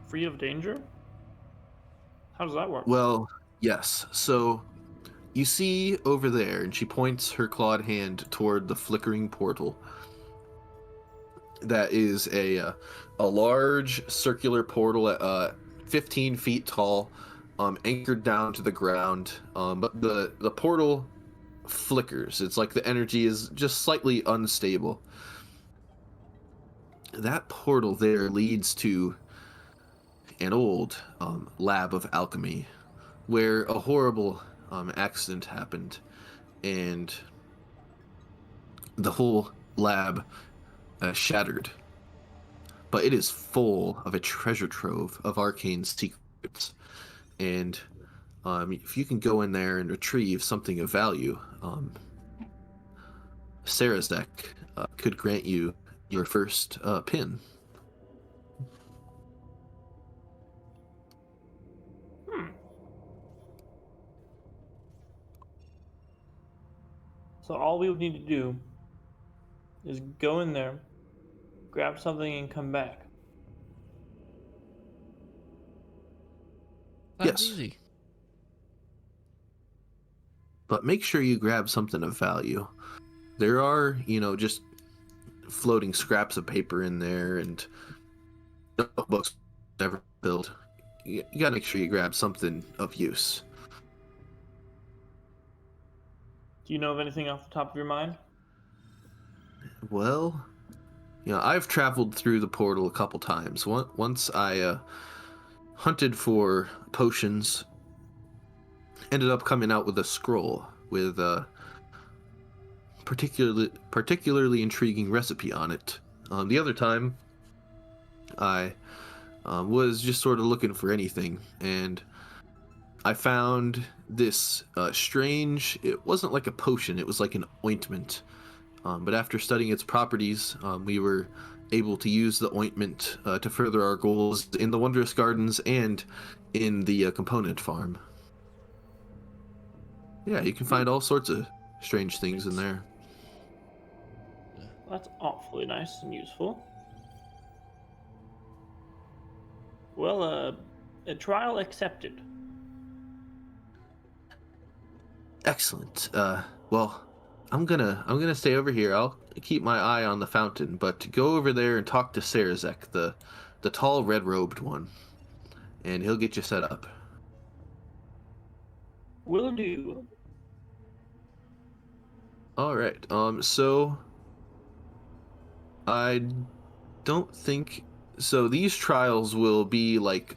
Free of danger? How does that work? Well, yes. So you see over there, and she points her clawed hand toward the flickering portal. That is a large circular portal at 15 feet tall, anchored down to the ground. But the portal flickers. It's like the energy is just slightly unstable. That portal there leads to an old lab of alchemy where a horrible accident happened, and the whole lab shattered. But it is full of a treasure trove of arcane secrets, and if you can go in there and retrieve something of value, Sarazek could grant you your first pin. So all we would need to do is go in there, grab something, and come back. That's Yes. easy. But make sure you grab something of value. There are, just floating scraps of paper in there and notebooks never filled. You gotta make sure you grab something of use. Do you know of anything off the top of your mind? Well, I've traveled through the portal a couple times. Once I hunted for potions, ended up coming out with a scroll with a particularly intriguing recipe on it. The other time, I was just sort of looking for anything, and I found this strange. It wasn't like a potion; it was like an ointment. But after studying its properties, we were able to use the ointment to further our goals in the Wondrous Gardens and in the component farm. Yeah, you can find all sorts of strange things in there. That's awfully nice and useful. Well, a trial accepted. Excellent. Well, I'm gonna stay over here. I'll keep my eye on the fountain, but go over there and talk to Sarazek, the tall red-robed one, and he'll get you set up. Will do. All right. So I don't think so. These trials will be like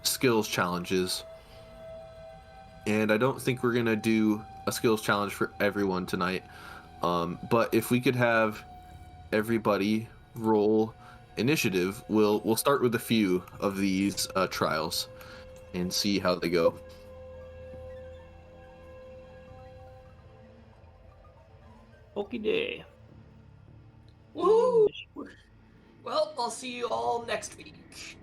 skills challenges, and I don't think we're gonna do a skills challenge for everyone tonight. But if we could have everybody roll initiative, we'll start with a few of these trials and see how they go. Okie day. Woo! Well, I'll see you all next week.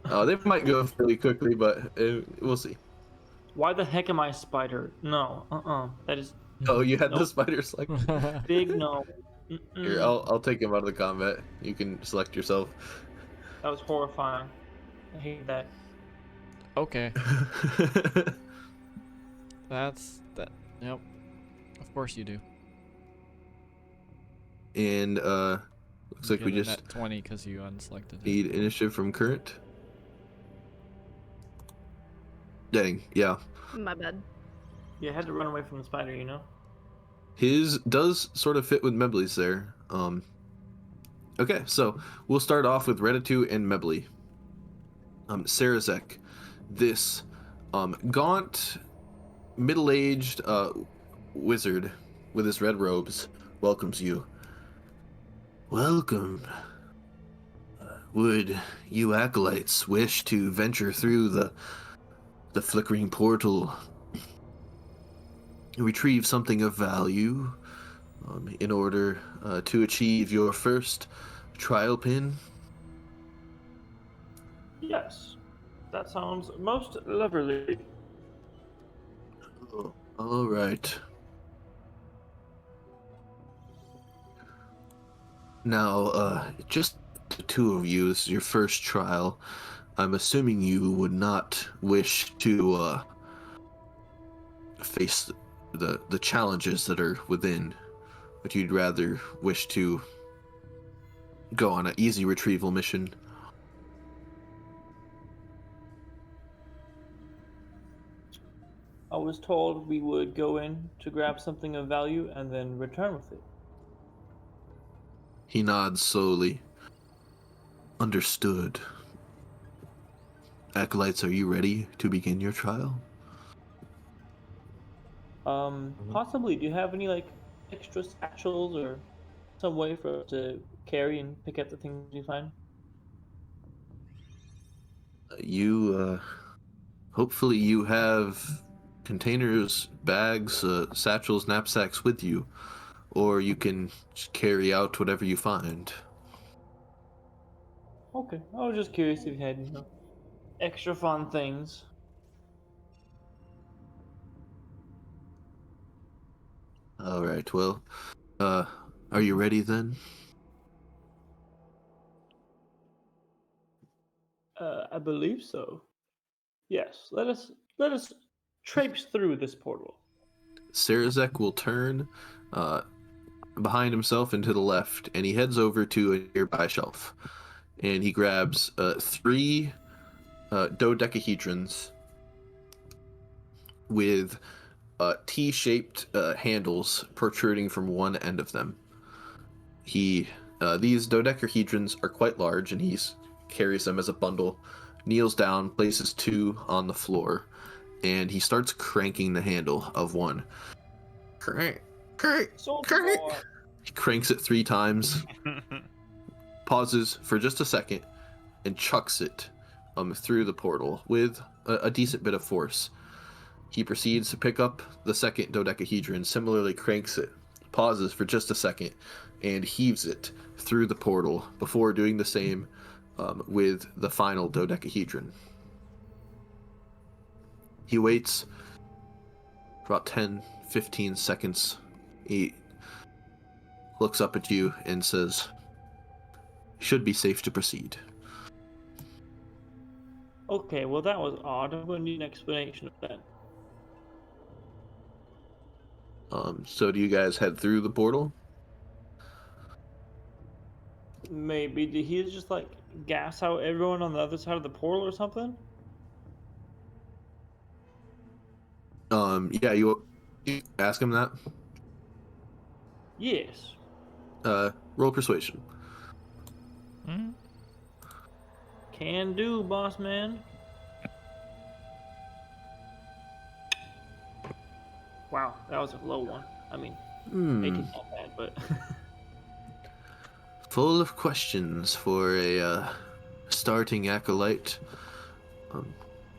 They might go fairly quickly, but we'll see. Why the heck am I a spider? No, that is Oh, you had the Nope. spider select. big no. Here, I'll take him out of the combat. You can select yourself. That was horrifying. I hate that. Okay. That's that. Yep. Of course you do. And looks like we Get a just net 20 because you unselected it. need initiative from current. Dang, yeah. My bad. Yeah, I had to run away from the spider, you know? His does sort of fit with Mebley's there. Okay, so we'll start off with Reditu and Mebley. Sarazek, this gaunt, middle-aged wizard with his red robes welcomes you. Welcome. Would you acolytes wish to venture through the flickering portal, retrieve something of value in order to achieve your first trial pin? Yes, that sounds most lovely. Oh, all right. Now, just the two of you, this is your first trial. I'm assuming you would not wish to face the challenges that are within, but you'd rather wish to go on an easy retrieval mission. I was told we would go in to grab something of value and then return with it. He nods slowly. Understood. Acolytes, are you ready to begin your trial? Possibly. Do you have any like extra satchels or some way for us to carry and pick up the things we find? You, hopefully you have containers, bags, satchels, knapsacks with you, or you can just carry out whatever you find. Okay, I was just curious if you had, extra fun things. All right, well, uh, are you ready then? I believe so. Yes, let us traipse through this portal. Sarazek will turn behind himself and to the left, and he heads over to a nearby shelf. And he grabs three dodecahedrons with T-shaped handles protruding from one end of them. These dodecahedrons are quite large, and he carries them as a bundle, kneels down, places two on the floor, and he starts cranking the handle of one. Crank, crank, Soldier crank. boy. He cranks it 3 times, pauses for just a second, and chucks it through the portal with a decent bit of force. He proceeds to pick up the second dodecahedron, similarly cranks it, pauses for just a second, and heaves it through the portal before doing the same with the final dodecahedron. He waits for about 10-15 seconds. He looks up at you and says, "Should be safe to proceed." Okay, well that was odd. I'm going to need an explanation of that. So do you guys head through the portal? Maybe did he just like gas out everyone on the other side of the portal or something? Yeah, you ask him that. Yes. Roll persuasion. Hmm? Can do, boss man. Wow, that was a low one. I mean, 18's not bad, but Full of questions for a starting acolyte.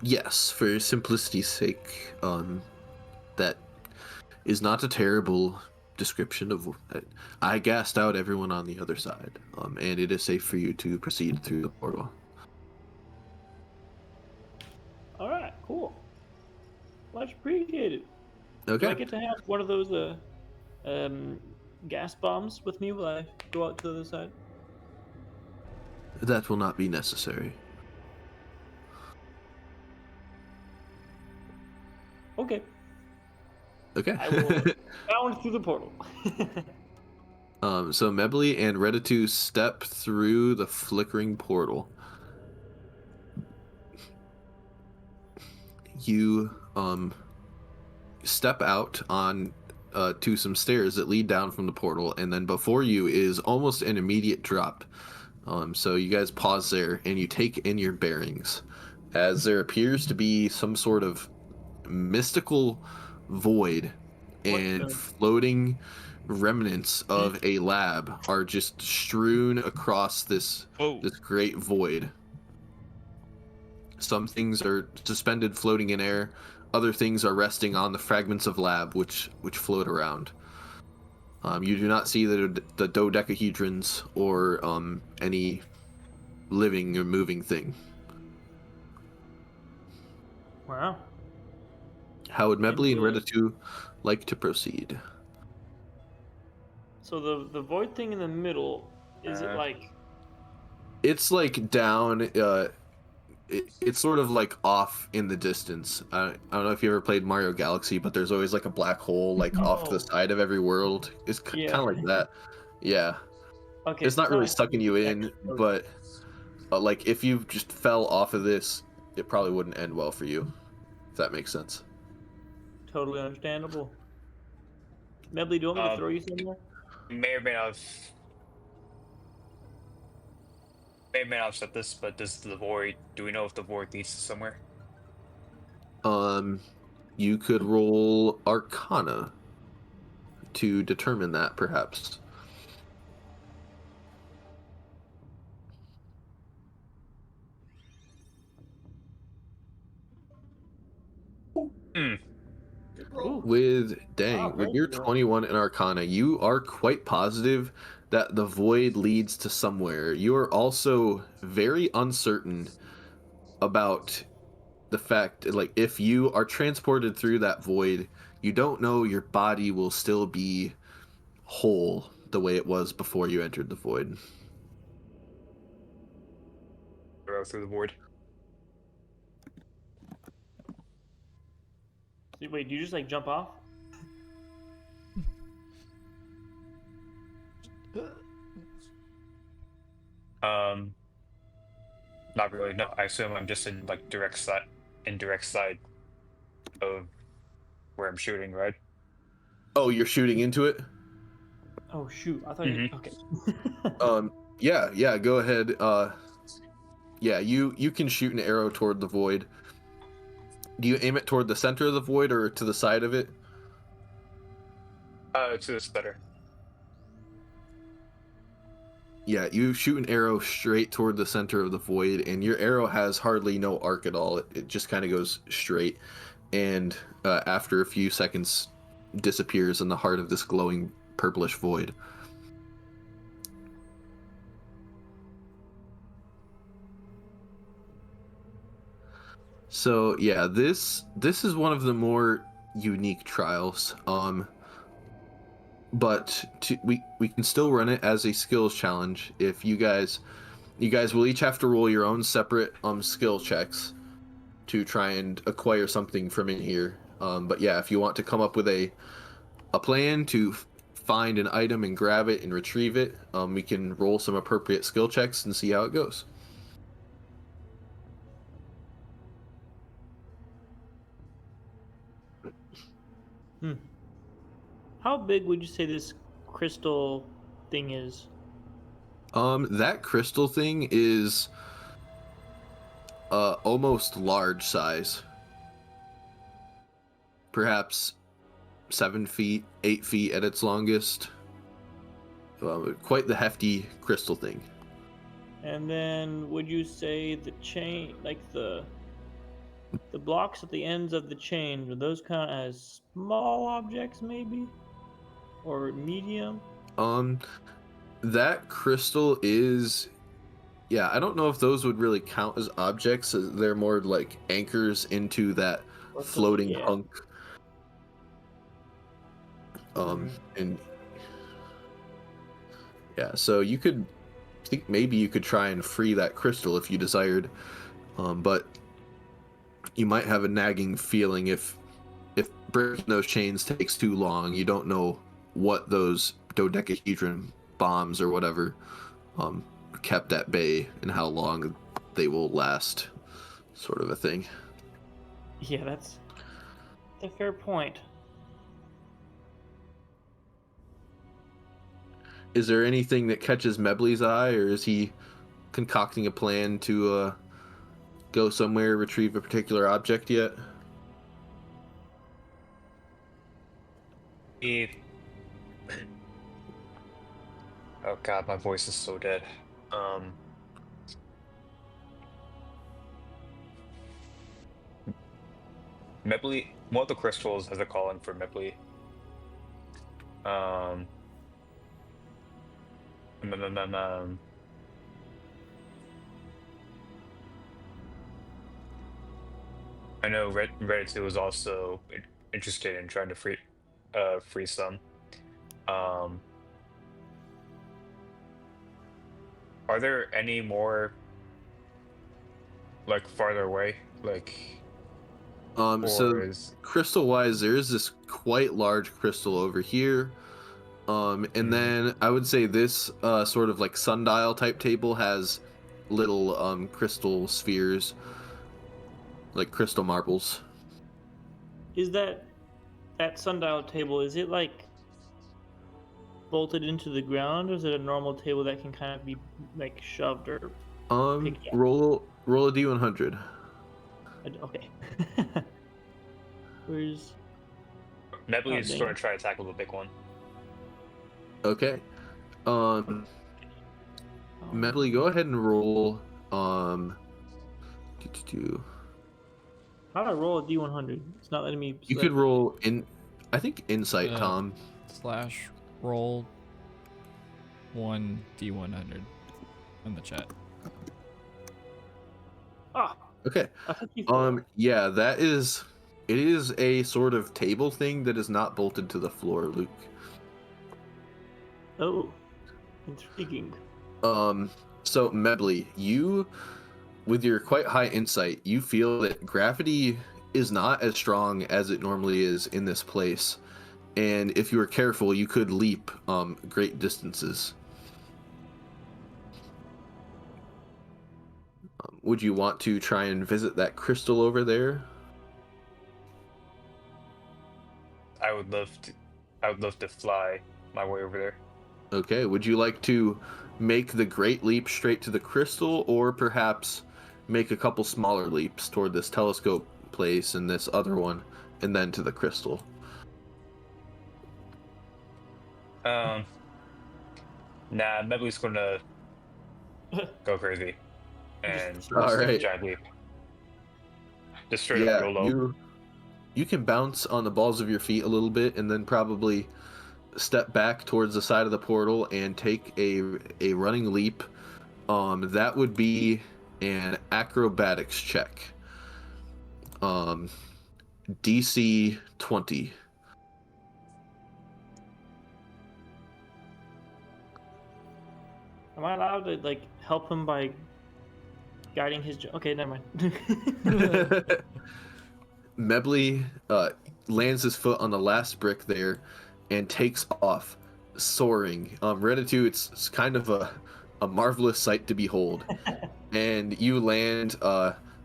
Yes, for simplicity's sake, that is not a terrible description of. I gassed out everyone on the other side, and it is safe for you to proceed through the portal. all right, cool. Much appreciated. Do I Okay, get to have one of those gas bombs with me while I go out to the other side? that will not be necessary. Okay, Okay. I will bound through the portal. So Mebly and Redditu step through the flickering portal. You step out on to some stairs that lead down from the portal, and then before you is almost an immediate drop. So you guys pause there and you take in your bearings, as there appears to be some sort of mystical void, and What the- floating remnants of a lab are just strewn across this Whoa. great void. Some things are suspended, floating in air. Other things are resting on the fragments of lab which float around. You do not see the dodecahedrons or any living or moving thing. Wow. How would Mebley and Into it. Redatu like to proceed? So the void thing in the middle, is it Uh, like It's like down. It's sort of like off in the distance. I don't know if you ever played Mario Galaxy, but there's always like a black hole like off to the oh side of every world. It's yeah. kind of like that. Yeah, Okay, it's so it's not not really like sucking you in, exploding. but like if you just fell off of this, it probably wouldn't end well for you. If that makes sense. Totally understandable. Medley, do you want me to um, throw you somewhere? may or may not have said this, but does the void? Do we know if the void leads to somewhere? Um, you could roll Arcana to determine that, perhaps. Hmm. Good roll. Ooh, With wow, dang, with very your good roll. 21 in Arcana, you are quite positive that the void leads to somewhere. You are also very uncertain about the fact, like, if you are transported through that void, you don't know your body will still be whole the way it was before you entered the void. Arrow through the void. Wait, do you just like jump off? Um, Not really. No, I assume I'm just in like direct side of where I'm shooting, right? Oh, you're shooting into it? Oh shoot, I thought you. Mm-hmm. Okay. Yeah, go ahead. Yeah, you can shoot an arrow toward the void. Do you aim it toward the center of the void or to the side of it? To this better. Yeah, you shoot an arrow straight toward the center of the void, and your arrow has hardly no arc at all. It just kind of goes straight, and after a few seconds, disappears in the heart of this glowing purplish void. So yeah, this is one of the more unique trials. But we can still run it as a skills challenge. If you guys will each have to roll your own separate skill checks to try and acquire something from in here. But yeah, if you want to come up with a plan to find an item and grab it and retrieve it, we can roll some appropriate skill checks and see how it goes. Hmm. How big would you say this crystal thing is? That crystal thing is almost large size, perhaps 7 feet, 8 feet at its longest. Quite the hefty crystal thing. And then would you say the chain, like the blocks at the ends of the chain, are those count as small objects maybe? Or medium? Um, that crystal is, yeah, I don't know if those would really count as objects. They're more like anchors into that Or floating yeah. hunk. Mhm. And yeah, so you could think maybe you could try and free that crystal if you desired. But you might have a nagging feeling if breaking those chains takes too long, you don't know what those dodecahedron bombs or whatever um, kept at bay and how long they will last, sort of a thing. Yeah, that's a fair point. Is there anything that catches Mebley's eye, or is he concocting a plan to go somewhere, retrieve a particular object yet? If Oh God, my voice is so dead. Um, Mebley, one of the crystals has a calling for Mebley. Um, um, um, um, um, I know Reddit 2 was also interested in trying to free some. Um, are there any more like farther away? Like, or So is crystal wise, there is this quite large crystal over here. And Mhm. then I would say this sort of like sundial type table has little crystal spheres, like crystal marbles. Is that sundial table? Is it like bolted into the ground, or is it a normal table that can kind of be like shoved or picked up? Roll a d100. Okay. Where's? Nebly Oh is dang going it. to try to tackle the big one. Okay. Um, Um, Medley, go ahead and roll. Um, do, do, do. how do I roll a D100? It's not letting me You could select. roll in. I think insight, Uh, Tom. Slash roll 1d100 in the chat. Ah, Okay. a 54. Yeah, that is. It is a sort of table thing that is not bolted to the floor, Luke. Oh, intriguing. So Medley, you, with your quite high insight, you feel that gravity is not as strong as it normally is in this place, and if you were careful, you could leap great distances. Would you want to try and visit that crystal over there? I would love to. I would love to fly my way over there. Okay, would you like to make the great leap straight to the crystal, or perhaps make a couple smaller leaps toward this telescope place and this other one, and then to the crystal? Um, nah, Nebly's going to go crazy and Just All just take a right. giant leap. Just straight up Yeah, YOLO. you can bounce on the balls of your feet a little bit, and then probably step back towards the side of the portal and take a running leap. That would be an acrobatics check. DC 20. Am I allowed to like help him by guiding his? Okay, never mind. Mebley lands his foot on the last brick there and takes off, soaring. Redditu, it's kind of a marvelous sight to behold. And you land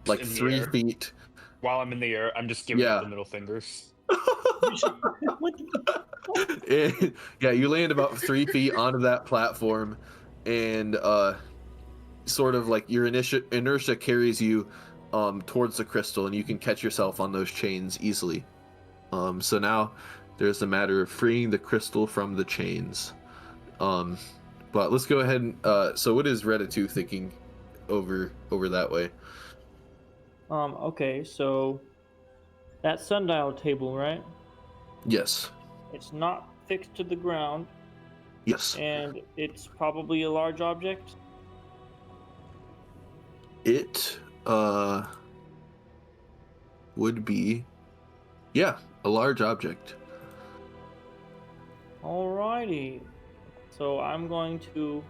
like In the 3 feet. While I'm in the air, I'm just giving Yeah. it the middle fingers. What the? And, yeah, you land about 3 feet onto that platform, and sort of like your inertia carries you towards the crystal, and you can catch yourself on those chains easily. So now there's a matter of freeing the crystal from the chains. But let's go ahead and so what is Redditu thinking over that way? Okay, so that sundial table, right? Yes. It's not fixed to the ground, Yes. and it's probably a large object. It would be, yeah, a large object. Alrighty. So I'm going to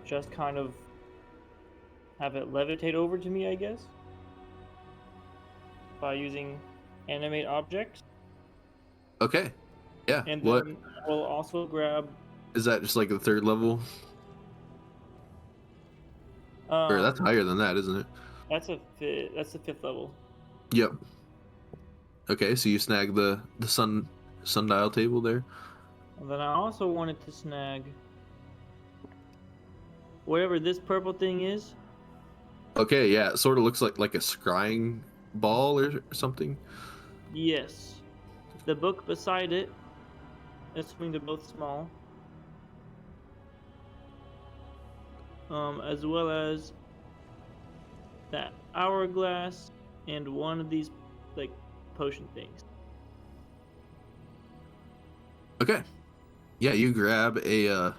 just kind of have it levitate over to me, I guess, by using animate objects. Okay. Yeah. And What then we'll also grab. is that? Just like the third level, or that's higher than that, isn't it? That's the fifth level. Yep. Okay, so you snag the sundial table there. And then I also wanted to snag whatever this purple thing is. Okay, yeah, it sort of looks like a scrying ball or something. Yes. The book beside it, assuming they're both small. As well as that hourglass and one of these like potion things. Okay. Yeah, you grab a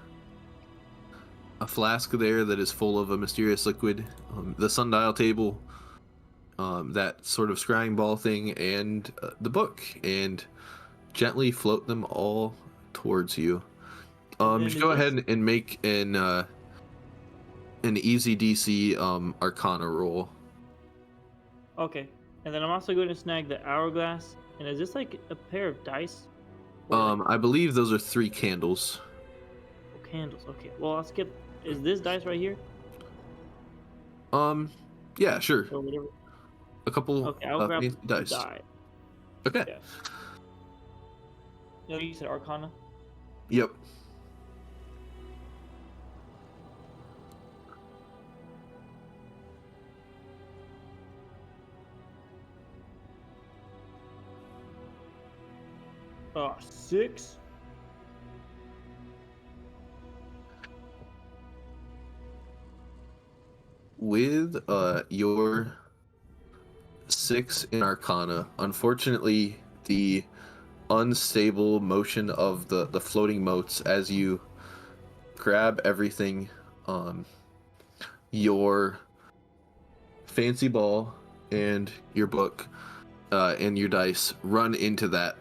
flask there that is full of a mysterious liquid. The sundial table that sort of scrying ball thing and the book, and gently float them all towards you. And then Just is go this- ahead and make an easy DC Arcana roll. Okay. And then I'm also going to snag the hourglass. And is this like a pair of dice? Or like I believe those are 3 candles. candles? Okay. Well, I'll skip. Is this dice right here? Yeah, sure. Or whatever. A couple Okay, I'll grab the dice. die. Okay. Yeah. No, you said Arcana? Yep. Oh, 6? With your 6 in Arcana, unfortunately, the unstable motion of the floating motes as you grab everything, your fancy ball and your book and your dice run into that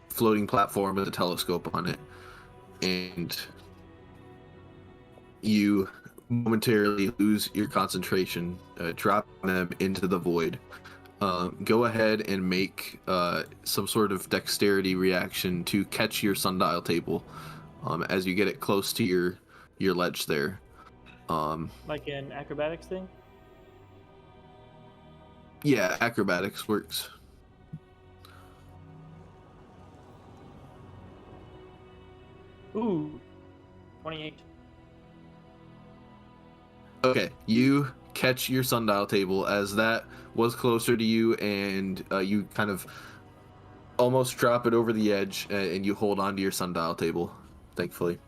floating platform with a telescope on it, and you momentarily lose your concentration, dropping them into the void. Go ahead and make some sort of dexterity reaction to catch your sundial table as you get it close to your ledge there. Like an acrobatics thing? Yeah, acrobatics works. Ooh. 28. Okay, you catch your sundial table as that was closer to you, and you kind of almost drop it over the edge, and you hold on to your sundial table, thankfully.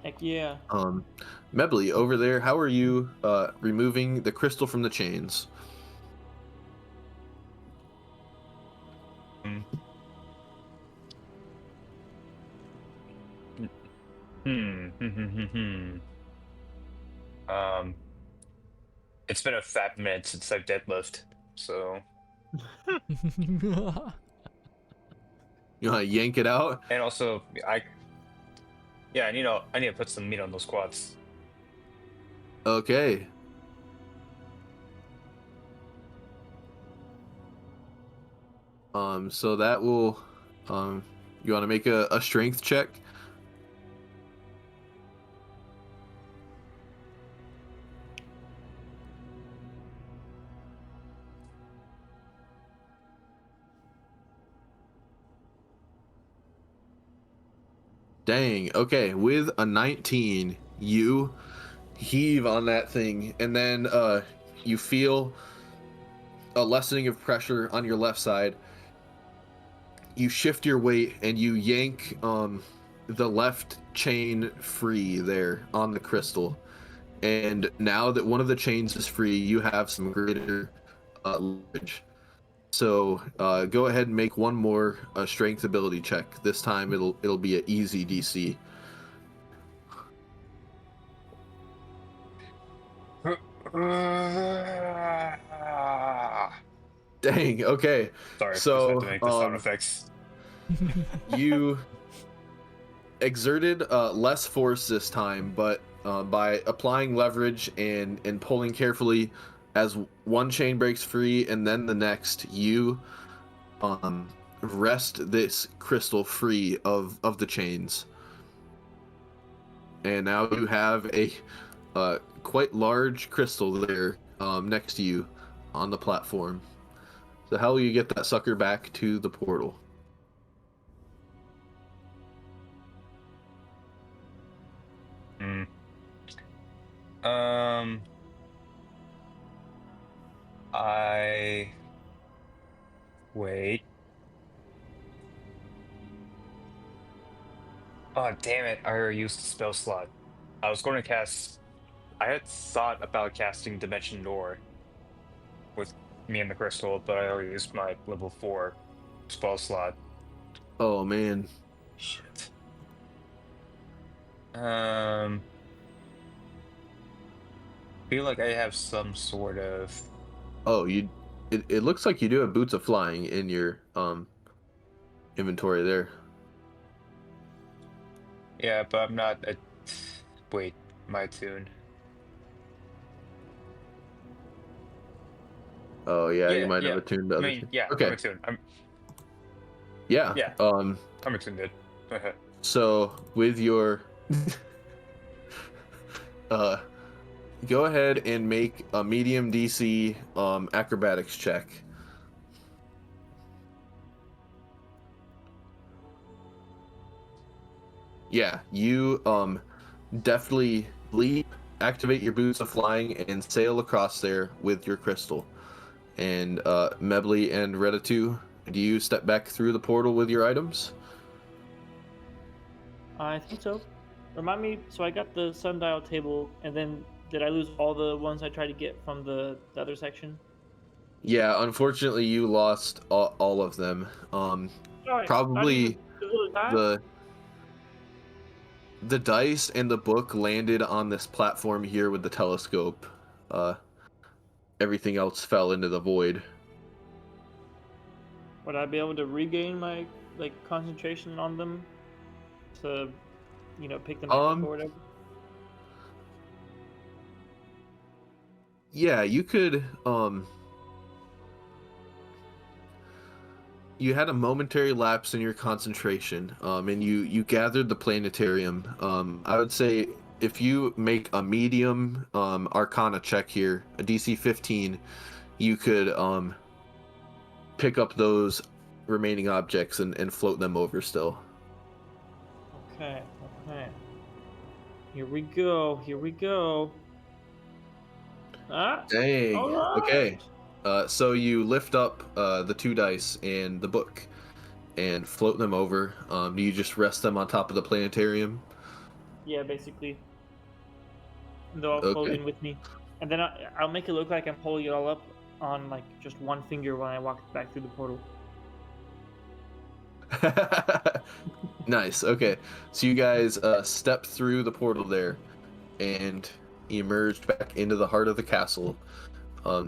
Heck yeah. Mebly, over there, how are you removing the crystal from the chains? It's been a fat minute since I've deadlift, so You want to yank it out? and also I need to put some meat on those quads. Okay. So that will, you want to make a strength check? Dang. Okay, with a 19, you heave on that thing, and then you feel a lessening of pressure on your left side. You shift your weight and you yank the left chain free there on the crystal. And now that one of the chains is free, you have some greater leverage. So go ahead and make one more strength ability check. This time it'll be an easy DC. Dang. Okay. Sorry, just So had to make the sound effects. you exerted less force this time, but by applying leverage and pulling carefully, as one chain breaks free and then the next, you wrest this crystal free of the chains. And now you have a quite large crystal there next to you on the platform. So how will you get that sucker back to the portal? I wait. Oh, damn it! I already used the spell slot. I was going to cast. I had thought about casting Dimension Door with me and the crystal, but I already used my level 4 spell slot. Oh man. Shit. feel like I have some sort of. Oh, it looks like you do have boots of flying in your inventory there. Yeah, but I'm not a. Wait, my tune. Oh yeah, you Yeah, might have yeah. attuned the I other mean, two. yeah, I'm Okay. attuned. Yeah. Yeah, I'm attuned. So with your uh go ahead and make a medium DC acrobatics check. Yeah, you definitely leap, activate your boots of flying, and sail across there with your crystal. And Mebly and Redatu, do you step back through the portal with your items? I think so. Remind me. So I got the sundial table, and then did I lose all the ones I tried to get from the other section? Yeah, unfortunately, you lost all of them. Alright, not even Probably the little die? the the dice and the book landed on this platform here with the telescope. Uh, Everything else fell into the void. Would I be able to regain my like concentration on them to, pick them back up or Um, whatever? yeah, you could. You had a momentary lapse in your concentration, and you gathered the planetarium. I would say if you make a medium Arcana check here, a DC 15, you could pick up those remaining objects and float them over still. Okay, okay. Here we go. Here we go. Ah, Dang. all right. Okay. So you lift up the two dice and the book and float them over. Do you just rest them on top of the planetarium? Yeah, basically. And they'll all float Okay. in with me, and then I'll make it look like I'm holding it all up on like just one finger when I walk back through the portal. Nice. Okay. So you guys stepped through the portal there and emerged back into the heart of the castle.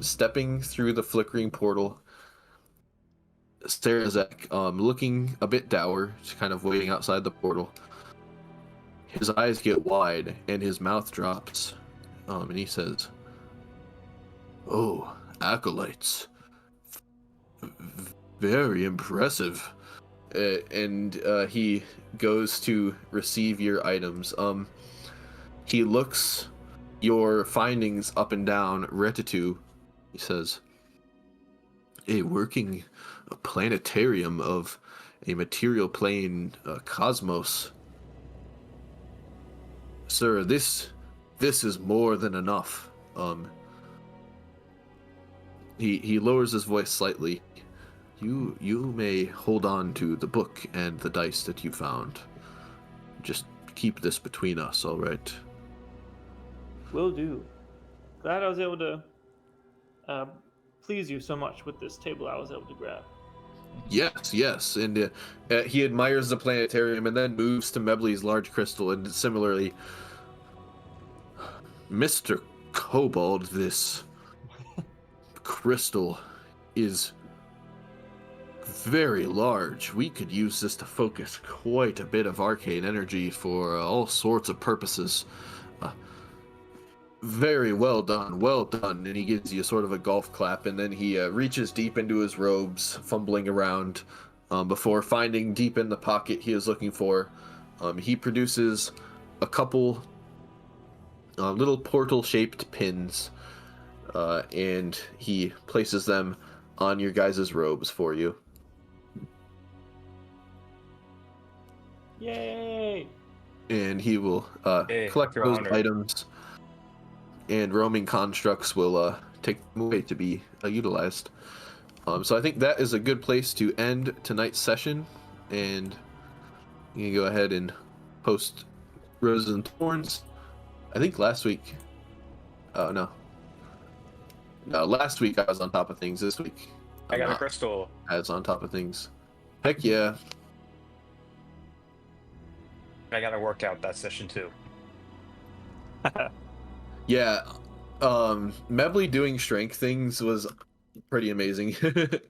Stepping through the flickering portal, Sarazek, looking a bit dour, just kind of waiting outside the portal. His eyes get wide and his mouth drops. And he says, "Oh, acolytes. Very impressive." And he goes to receive your items. He looks your findings up and down. Retatu, he says, a working planetarium of a material plane cosmos. Sir, this is more than enough. He lowers his voice slightly. You may hold on to the book and the dice that you found. Just keep this between us, all right? Will do. Glad I was able to please you so much with this table I was able to grab. Yes, yes. And he admires the planetarium and then moves to Mebly's large crystal and similarly, Mr. Kobold, this crystal is very large. We could use this to focus quite a bit of arcane energy for all sorts of purposes. Very well done, well done. And he gives you sort of a golf clap, and then he reaches deep into his robes, fumbling around before finding deep in the pocket he is looking for. He produces a couple little portal-shaped pins, and he places them on your guys' robes for you. Yay! And he will Hey, collect Your those Honor. items, and roaming constructs will take them away to be utilized. So I think that is a good place to end tonight's session, and you can go ahead and post Roses and Thorns. I think last week, no, last week I was on top of things. This week I I'm got a not crystal. as on top of things. Heck yeah. I got to work out that session too. Yeah, Mebly doing strength things was pretty amazing. That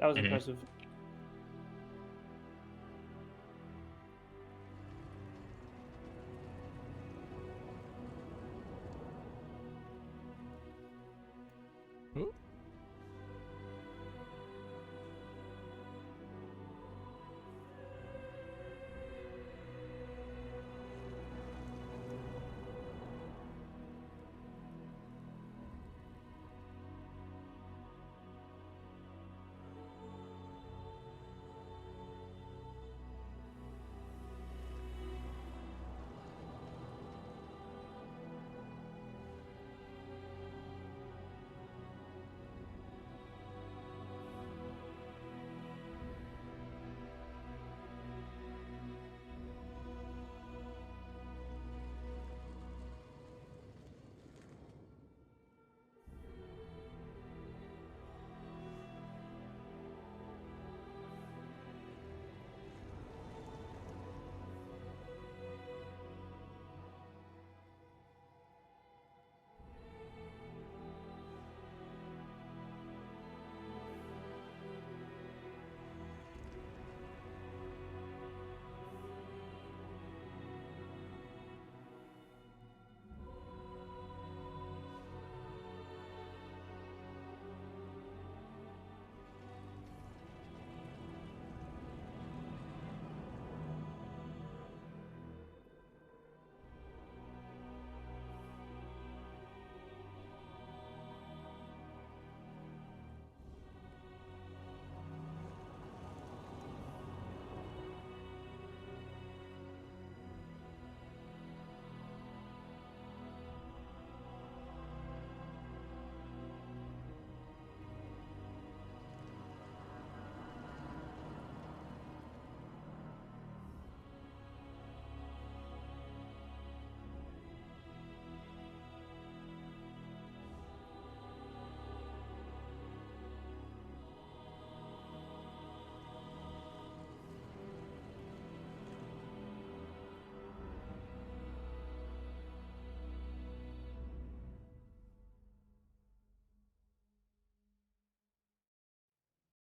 was Mhm. impressive.